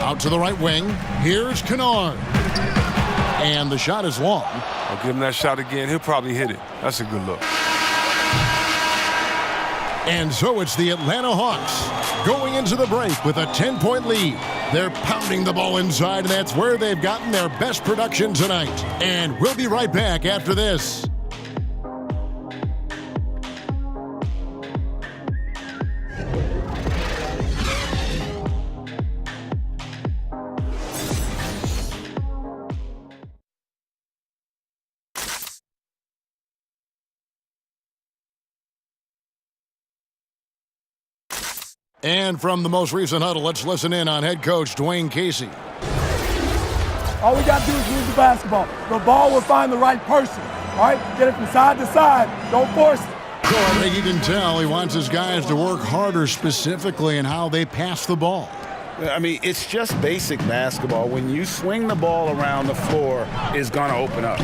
Out to the right wing. Here's Kennard. And the shot is long. I'll give him that shot again. He'll probably hit it. That's a good look. And so it's the Atlanta Hawks going into the break with a 10-point lead. They're pounding the ball inside, and that's where they've gotten their best production tonight. And we'll be right back after this. And from the most recent huddle, let's listen in on head coach Dwayne Casey. All we got to do is move the basketball. The ball will find the right person. All right? Get it from side to side. Don't force it. I think you can tell he wants his guys to work harder specifically in how they pass the ball. I mean, it's just basic basketball. When you swing the ball around the floor, it's going to open up.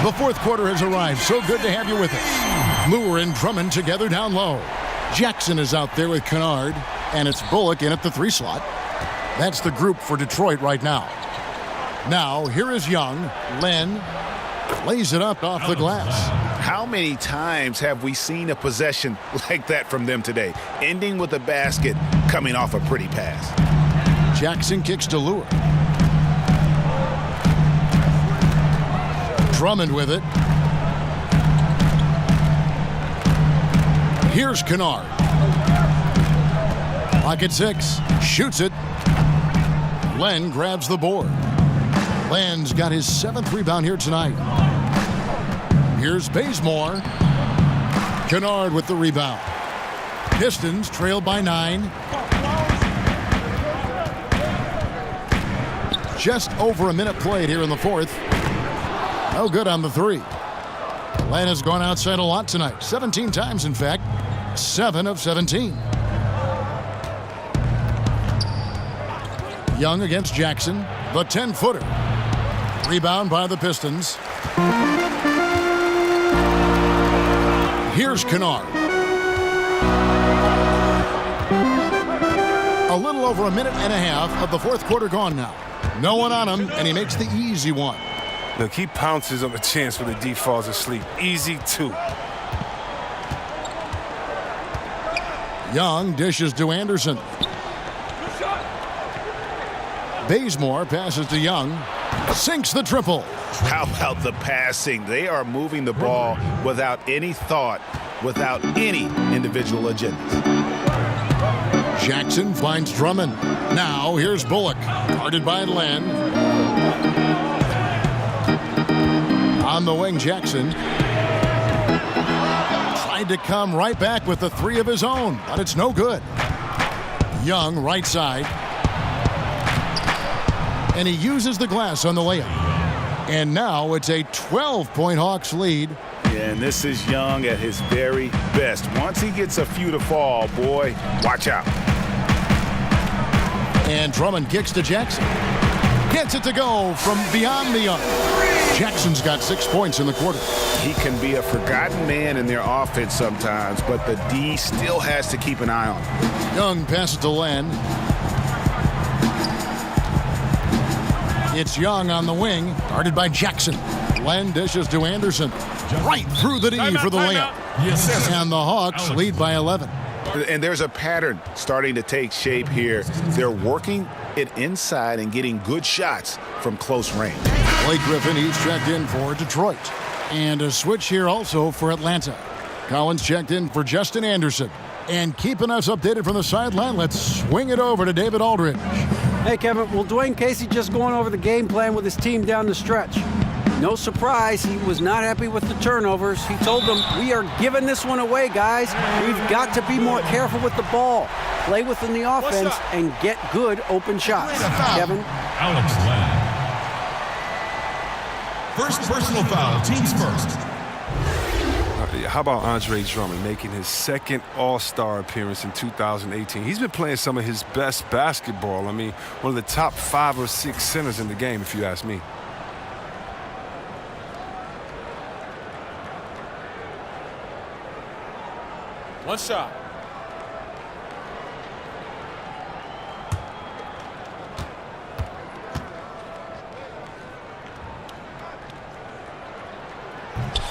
The 4th quarter has arrived. So good to have you with us. Lure and Drummond together down low. Jackson is out there with Kennard, and it's Bullock in at the 3 slot. That's the group for Detroit right now. Now, here is Young. Len lays it up off the glass. How many times have we seen a possession like that from them today, ending with a basket coming off a pretty pass? Jackson kicks to Lure. Drummond with it. Here's Kennard. Pocket 6. Shoots it. Len grabs the board. Len's got his 7th rebound here tonight. Here's Bazemore. Kennard with the rebound. Pistons trail by 9. Just over a minute played here in the 4th. No good on the 3. Len has gone outside a lot tonight. 17 times, in fact. 7 of 17. Young against Jackson. The 10-footer. Rebound by the Pistons. Here's Kennard. A little over a minute and a half of the 4th quarter gone now. No one on him, and he makes the easy one. Look, he pounces on a chance when the D falls asleep. Easy 2. Young dishes to Anderson. Bazemore passes to Young. Sinks the triple. How about the passing? They are moving the ball without any thought, without any individual agendas. Jackson finds Drummond. Now here's Bullock. Guarded by Len. On the wing, Jackson. Tried to come right back with the three of his own, but it's no good. Young, right side. And he uses the glass on the layup. And now it's a 12-point Hawks lead. Yeah, and this is Young at his very best. Once he gets a few to fall, boy, watch out. And Drummond kicks to Jackson. Gets it to go from beyond the arc. Jackson's got 6 points in the quarter. He can be a forgotten man in their offense sometimes, but the D still has to keep an eye on him. Young passes to Len. It's Young on the wing, guarded by Jackson. Len dishes to Anderson. Right through the D for the layup. And the Hawks lead by 11. And there's a pattern starting to take shape here. They're working it inside and getting good shots from close range. Blake Griffin, he's checked in for Detroit. And a switch here also for Atlanta. Collins checked in for Justin Anderson. And keeping us updated from the sideline, let's swing it over to David Aldridge. Hey, Kevin, well, Dwayne Casey just going over the game plan with his team down the stretch. No surprise, he was not happy with the turnovers. He told them, we are giving this one away, guys. We've got to be more careful with the ball, play within the offense, and get good open shots. Kevin? Alex Len. First personal foul, team's first. How about Andre Drummond making his second All-Star appearance in 2018? He's been playing some of his best basketball. I mean, one of the top 5 or 6 centers in the game, if you ask me. One shot.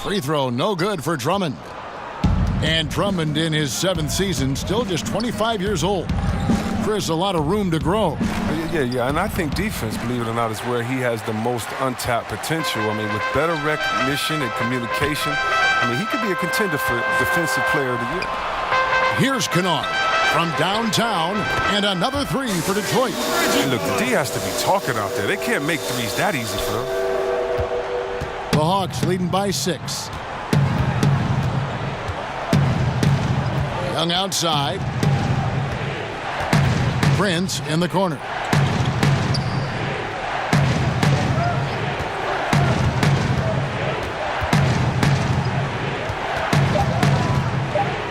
Free throw, no good for Drummond. And Drummond in his 7th season, still just 25 years old. Chris, a lot of room to grow. Yeah, and I think defense, believe it or not, is where he has the most untapped potential. I mean, with better recognition and communication, I mean, he could be a contender for Defensive Player of the Year. Here's Kennard from downtown, and another 3 for Detroit. Look, the D has to be talking out there. They can't make threes that easy for them. The Hawks leading by 6. Young outside. Prince in the corner.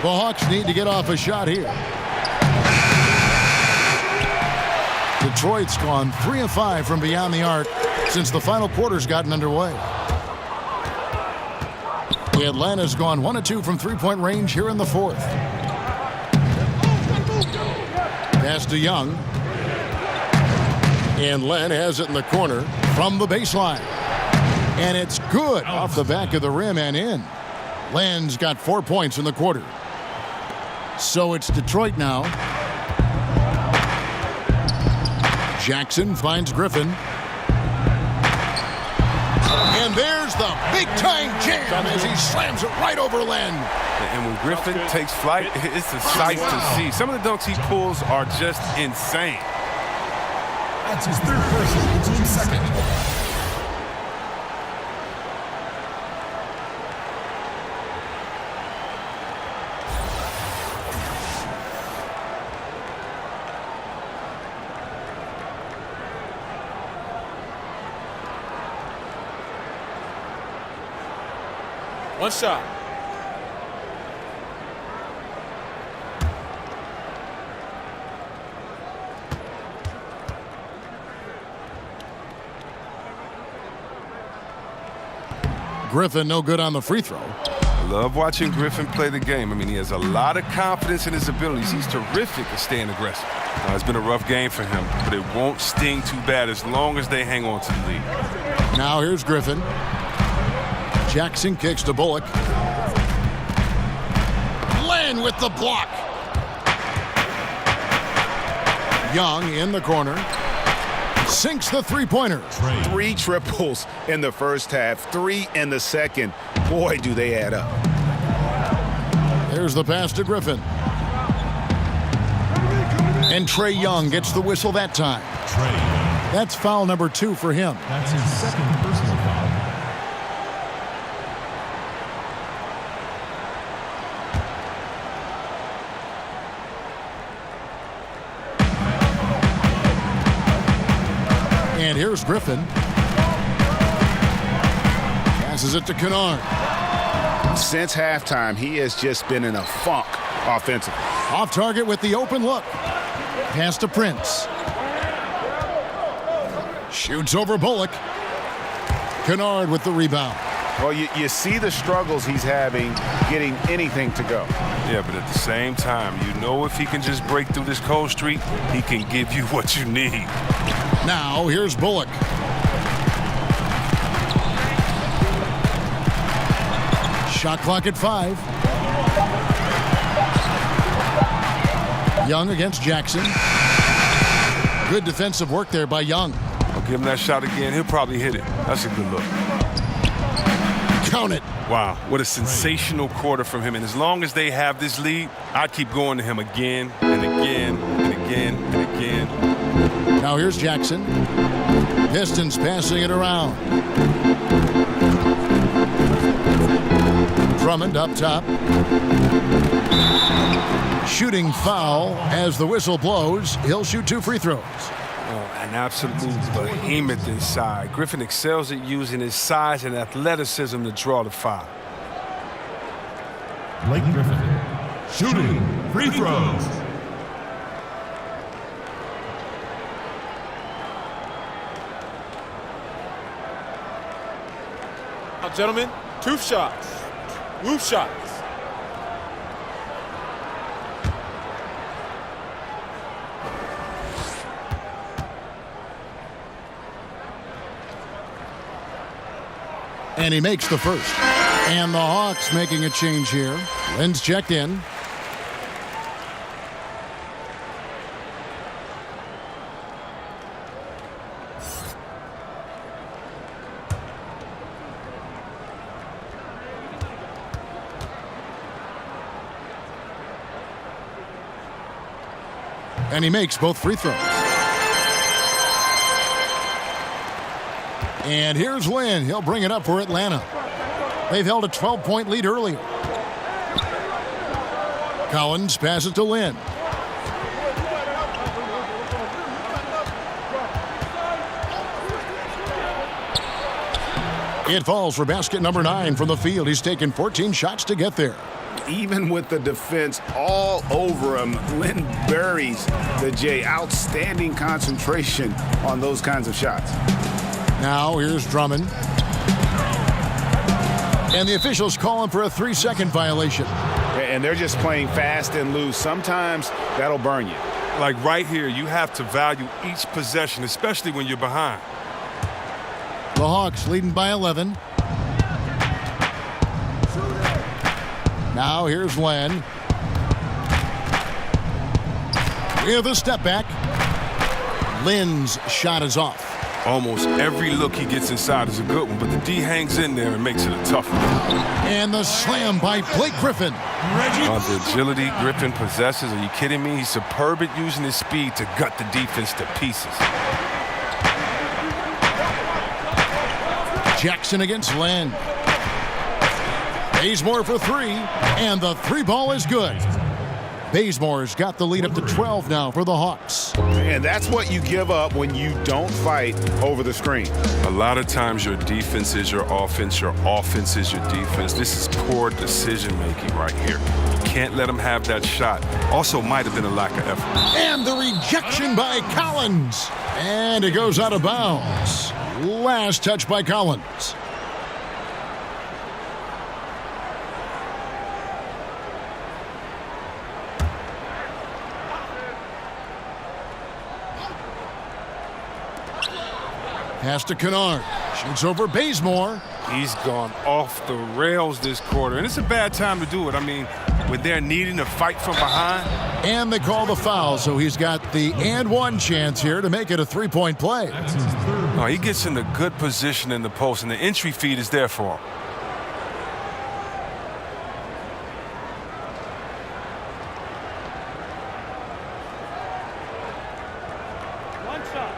The Hawks need to get off a shot here. Detroit's gone 3 of 5 from beyond the arc since the final quarter's gotten underway. Atlanta's gone 1 of 2 from three-point range here in the 4th. Pass to Young. And Len has it in the corner from the baseline. And it's good off the back of the rim and in. Len's got 4 points in the quarter. So it's Detroit now. Jackson finds Griffin. And there's the big-time jam as he slams it right over Len. And when Griffin takes flight, it's a sight to see. Some of the dunks he pulls are just insane. That's his 3rd personal, team 2nd. One shot. Griffin no good on the free throw. I love watching Griffin play the game. I mean, he has a lot of confidence in his abilities. He's terrific at staying aggressive. It's been a rough game for him, but it won't sting too bad as long as they hang on to the lead. Now here's Griffin. Jackson kicks to Bullock. Len with the block. Young in the corner. Sinks the three-pointer. 3 triples in the first half, 3 in the second. Boy, do they add up. There's the pass to Griffin. And Trae Young gets the whistle that time. That's foul number 2 for him. That's his second personal foul. And here's Griffin. Passes it to Kennard. Since halftime, he has just been in a funk offensively. Off target with the open look. Pass to Prince. Shoots over Bullock. Kennard with the rebound. Well, you see the struggles he's having getting anything to go. Yeah, but at the same time, you know if he can just break through this cold streak, he can give you what you need. Now, here's Bullock. Shot clock at 5. Young against Jackson. Good defensive work there by Young. I'll give him that shot again. He'll probably hit it. That's a good look. Count it. Wow, what a sensational quarter from him. And as long as they have this lead, I'd keep going to him again and again and again and again. Now here's Jackson. Pistons passing it around. Drummond up top. Shooting foul as the whistle blows. He'll shoot 2 free throws. An absolute behemoth inside. Griffin excels at using his size and athleticism to draw the foul. Blake Griffin, shooting free throws. Now, gentlemen, 2 shots. Roof shots. And he makes the first. And the Hawks making a change here. Lynn's checked in. And he makes both free throws. And here's Lynn. He'll bring it up for Atlanta. They've held a 12-point lead earlier. Collins passes to Lynn. It falls for basket number 9 from the field. He's taken 14 shots to get there. Even with the defense all over him, Lynn buries the J. Outstanding concentration on those kinds of shots. Now here's Drummond. And the officials calling for a 3-second violation. And they're just playing fast and loose. Sometimes that'll burn you. Like right here, you have to value each possession, especially when you're behind. The Hawks leading by 11. Now here's Len. With a step back. Lynn's shot is off. Almost every look he gets inside is a good one, but the D hangs in there and makes it a tough one. And the slam by Blake Griffin. The agility Griffin possesses, are you kidding me? He's superb at using his speed to gut the defense to pieces. Jackson against Len. Bazemore for 3, and the 3-ball is good. Bazemore's got the lead up to 12 now for the Hawks. And that's what you give up when you don't fight over the screen. A lot of times your defense is your offense is your defense. This is poor decision-making right here. You can't let them have that shot. Also might have been a lack of effort. And the rejection by Collins. And it goes out of bounds. Last touch by Collins. Pass to Kennard. Shoots over Bazemore. He's gone off the rails this quarter, and it's a bad time to do it. I mean, when they're needing to fight from behind. And they call the foul, so he's got the and one chance here to make it a three-point play. No, he gets in a good position in the post, and the entry feed is there for him. One shot.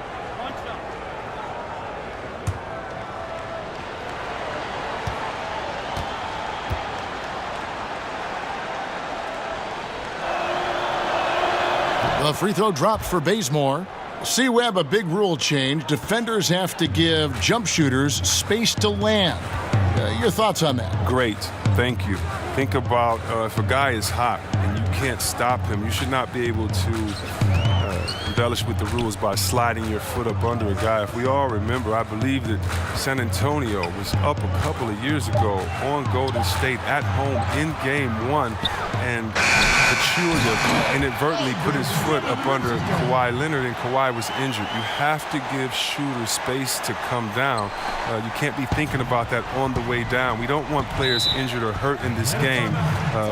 The free throw dropped for Bazemore. See, we have a big rule change. Defenders have to give jump shooters space to land. Your thoughts on that? Great. Thank you. Think about if a guy is hot and you can't stop him, you should not be able to embellish with the rules by sliding your foot up under a guy. If we all remember, I believe that San Antonio was up a couple of years ago on Golden State at home in Game 1, and Pachulia inadvertently put his foot up under Kawhi Leonard, and Kawhi was injured. You have to give shooters space to come down. You can't be thinking about that on the way down. We don't want players injured or hurt in this game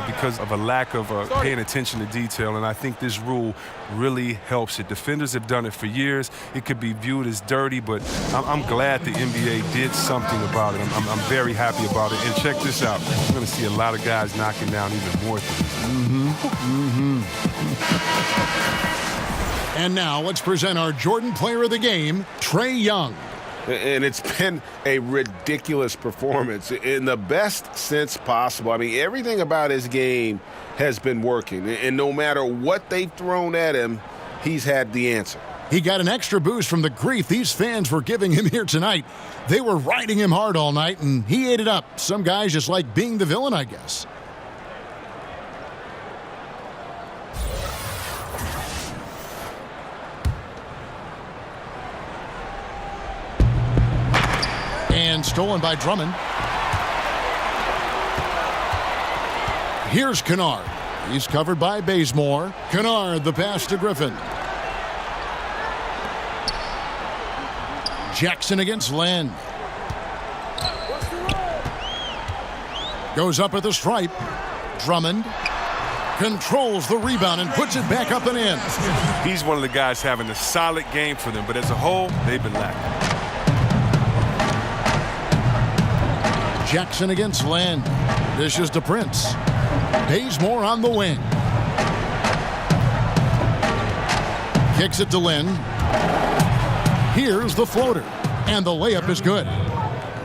because of a lack of paying attention to detail, and I think this rule really helps it. Defenders have done it for years. It could be viewed as dirty, but I'm glad the NBA did something about it. I'm very happy about it. And check this out. We're going to see a lot of guys knocking down even more things. And now let's present our Jordan Player of the Game, Trae Young. And it's been a ridiculous performance in the best sense possible. I mean, everything about his game has been working. And no matter what they've thrown at him, he's had the answer. He got an extra boost from the grief these fans were giving him here tonight. They were riding him hard all night, and he ate it up. Some guys just like being the villain, I guess. And stolen by Drummond. Here's Kennard. He's covered by Bazemore. Kennard, the pass to Griffin. Jackson against Len. Goes up at the stripe. Drummond controls the rebound and puts it back up and in. He's one of the guys having a solid game for them, but as a whole, they've been lacking. Jackson against Len. Dishes to Prince. Bazemore on the wing. Kicks it to Len. Here's the floater. And the layup is good.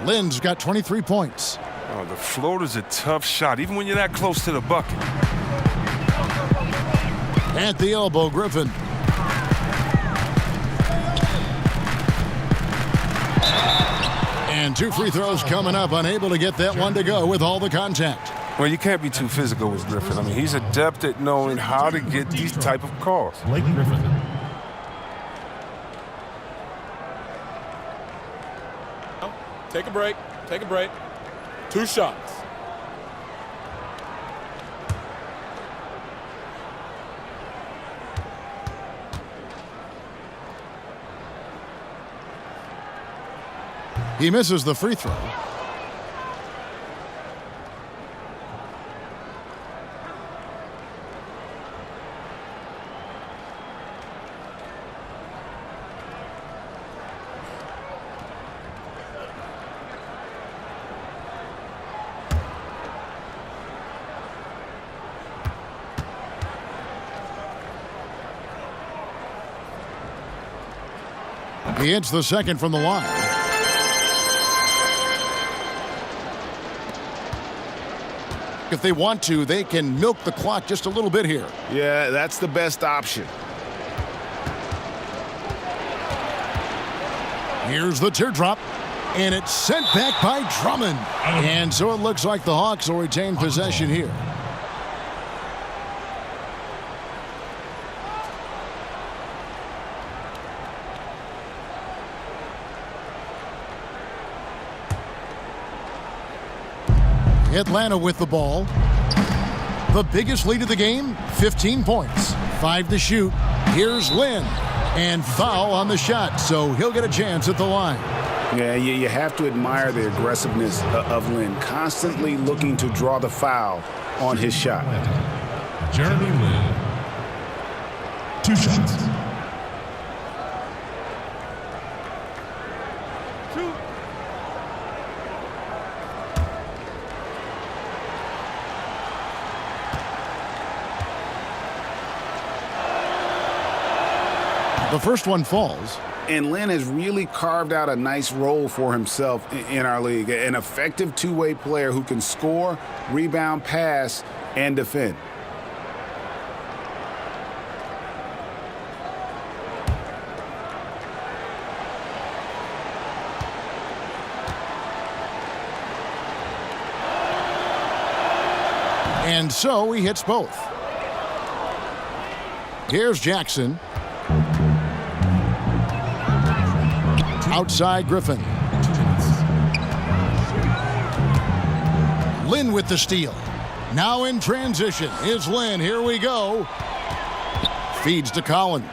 Len's got 23 points. Oh, the floater's a tough shot, even when you're that close to the bucket. At the elbow, Griffin. And two free throws coming up, unable to get that one to go with all the contact. Well, you can't be too physical with Griffin. I mean, he's adept at knowing how to get these type of calls. Blake Griffin. Take a break. Take a break. 2 shots. He misses the free throw. He hits the second from the line. If they want to, they can milk the clock just a little bit here. Yeah, that's the best option. Here's the teardrop, and it's sent back by Drummond. And so it looks like the Hawks will retain possession here. Atlanta with the ball. The biggest lead of the game, 15 points. 5 to shoot. Here's Lynn. And foul on the shot, so he'll get a chance at the line. Yeah, you have to admire the aggressiveness of Lin, constantly looking to draw the foul on his shot. Jeremy Lin. 2 shots. The first one falls. And Lin has really carved out a nice role for himself in our league. An effective two-way player who can score, rebound, pass, and defend. And so he hits both. Here's Jackson. Outside Griffin. Lin with the steal. Now in transition is Lin. Here we go. Feeds to Collins.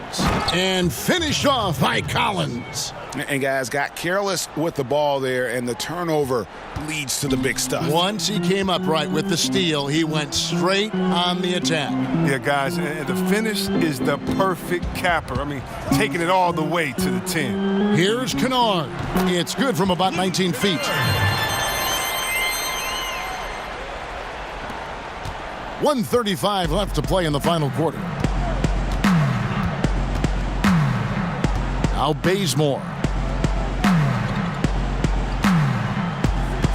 And finished off by Collins. And guys got careless with the ball there, and the turnover leads to the big stuff. Once he came up right with the steal, he went straight on the attack. Yeah, guys, and the finish is the perfect capper. I mean, taking it all the way to the 10. Here's Kennard. It's good from about 19 feet. .135 left to play in the final quarter. Now Bazemore.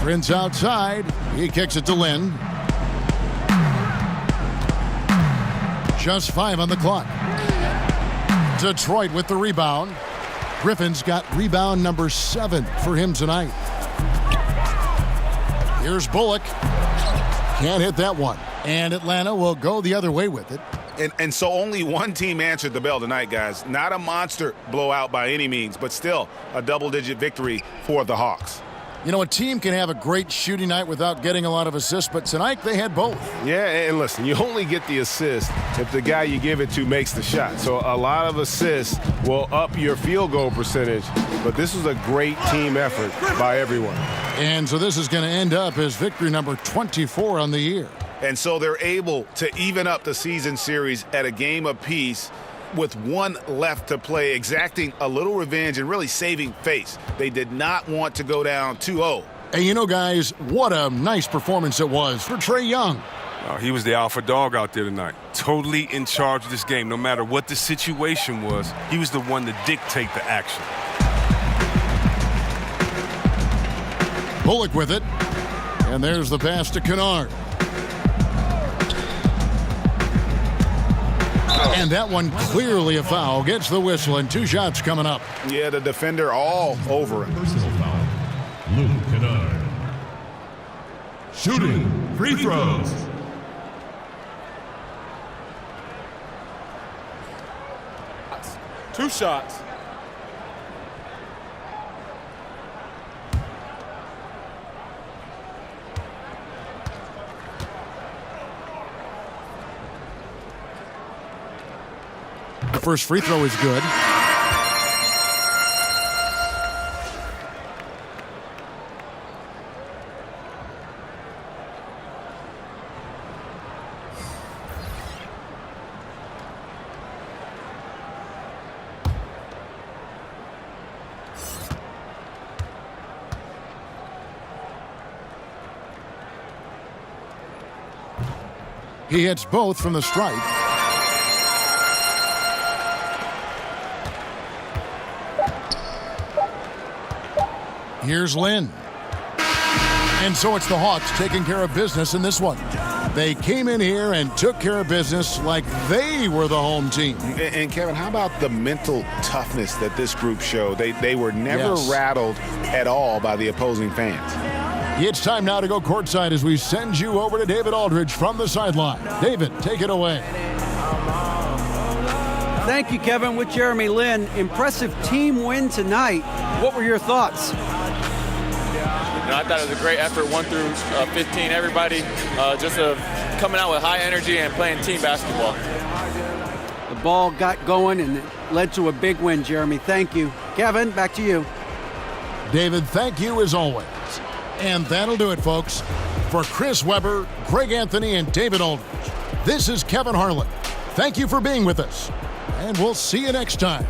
Prince outside. He kicks it to Lin. Just 5 on the clock. Detroit with the rebound. Griffin's got rebound number 7 for him tonight. Here's Bullock. Can't hit that one. And Atlanta will go the other way with it. And so only one team answered the bell tonight, guys. Not a monster blowout by any means, but still a double-digit victory for the Hawks. You know, a team can have a great shooting night without getting a lot of assists, but tonight they had both. Yeah, and listen, you only get the assist if the guy you give it to makes the shot. So a lot of assists will up your field goal percentage, but this was a great team effort by everyone. And so this is going to end up as victory number 24 on the year. And so they're able to even up the season series at a game apiece with one left to play, exacting a little revenge and really saving face. They did not want to go down 2-0. And you know, guys, what a nice performance it was for Trae Young. He was the alpha dog out there tonight. Totally in charge of this game. No matter what the situation was, he was the one to dictate the action. Bullock with it. And there's the pass to Kennard. And that one clearly a foul. Gets the whistle, and 2 shots coming up. Yeah, the defender all over him. Personal foul. Luke Kennard. Shooting free throws. Two shots. The first free throw is good. He hits both from the stripe. Here's Lin. And so it's the Hawks taking care of business in this one. They came in here and took care of business like they were the home team. And Kevin, how about the mental toughness that this group showed? They were never rattled at all by the opposing fans. It's time now to go courtside as we send you over to David Aldridge from the sideline. David, take it away. Thank you, Kevin. With Jeremy Lin, impressive team win tonight. What were your thoughts? I thought it was a great effort, 1 through 15. Everybody just coming out with high energy and playing team basketball. The ball got going and it led to a big win, Jeremy. Thank you. Kevin, back to you. David, thank you as always. And that'll do it, folks. For Chris Webber, Greg Anthony, and David Aldridge, this is Kevin Harlan. Thank you for being with us, and we'll see you next time.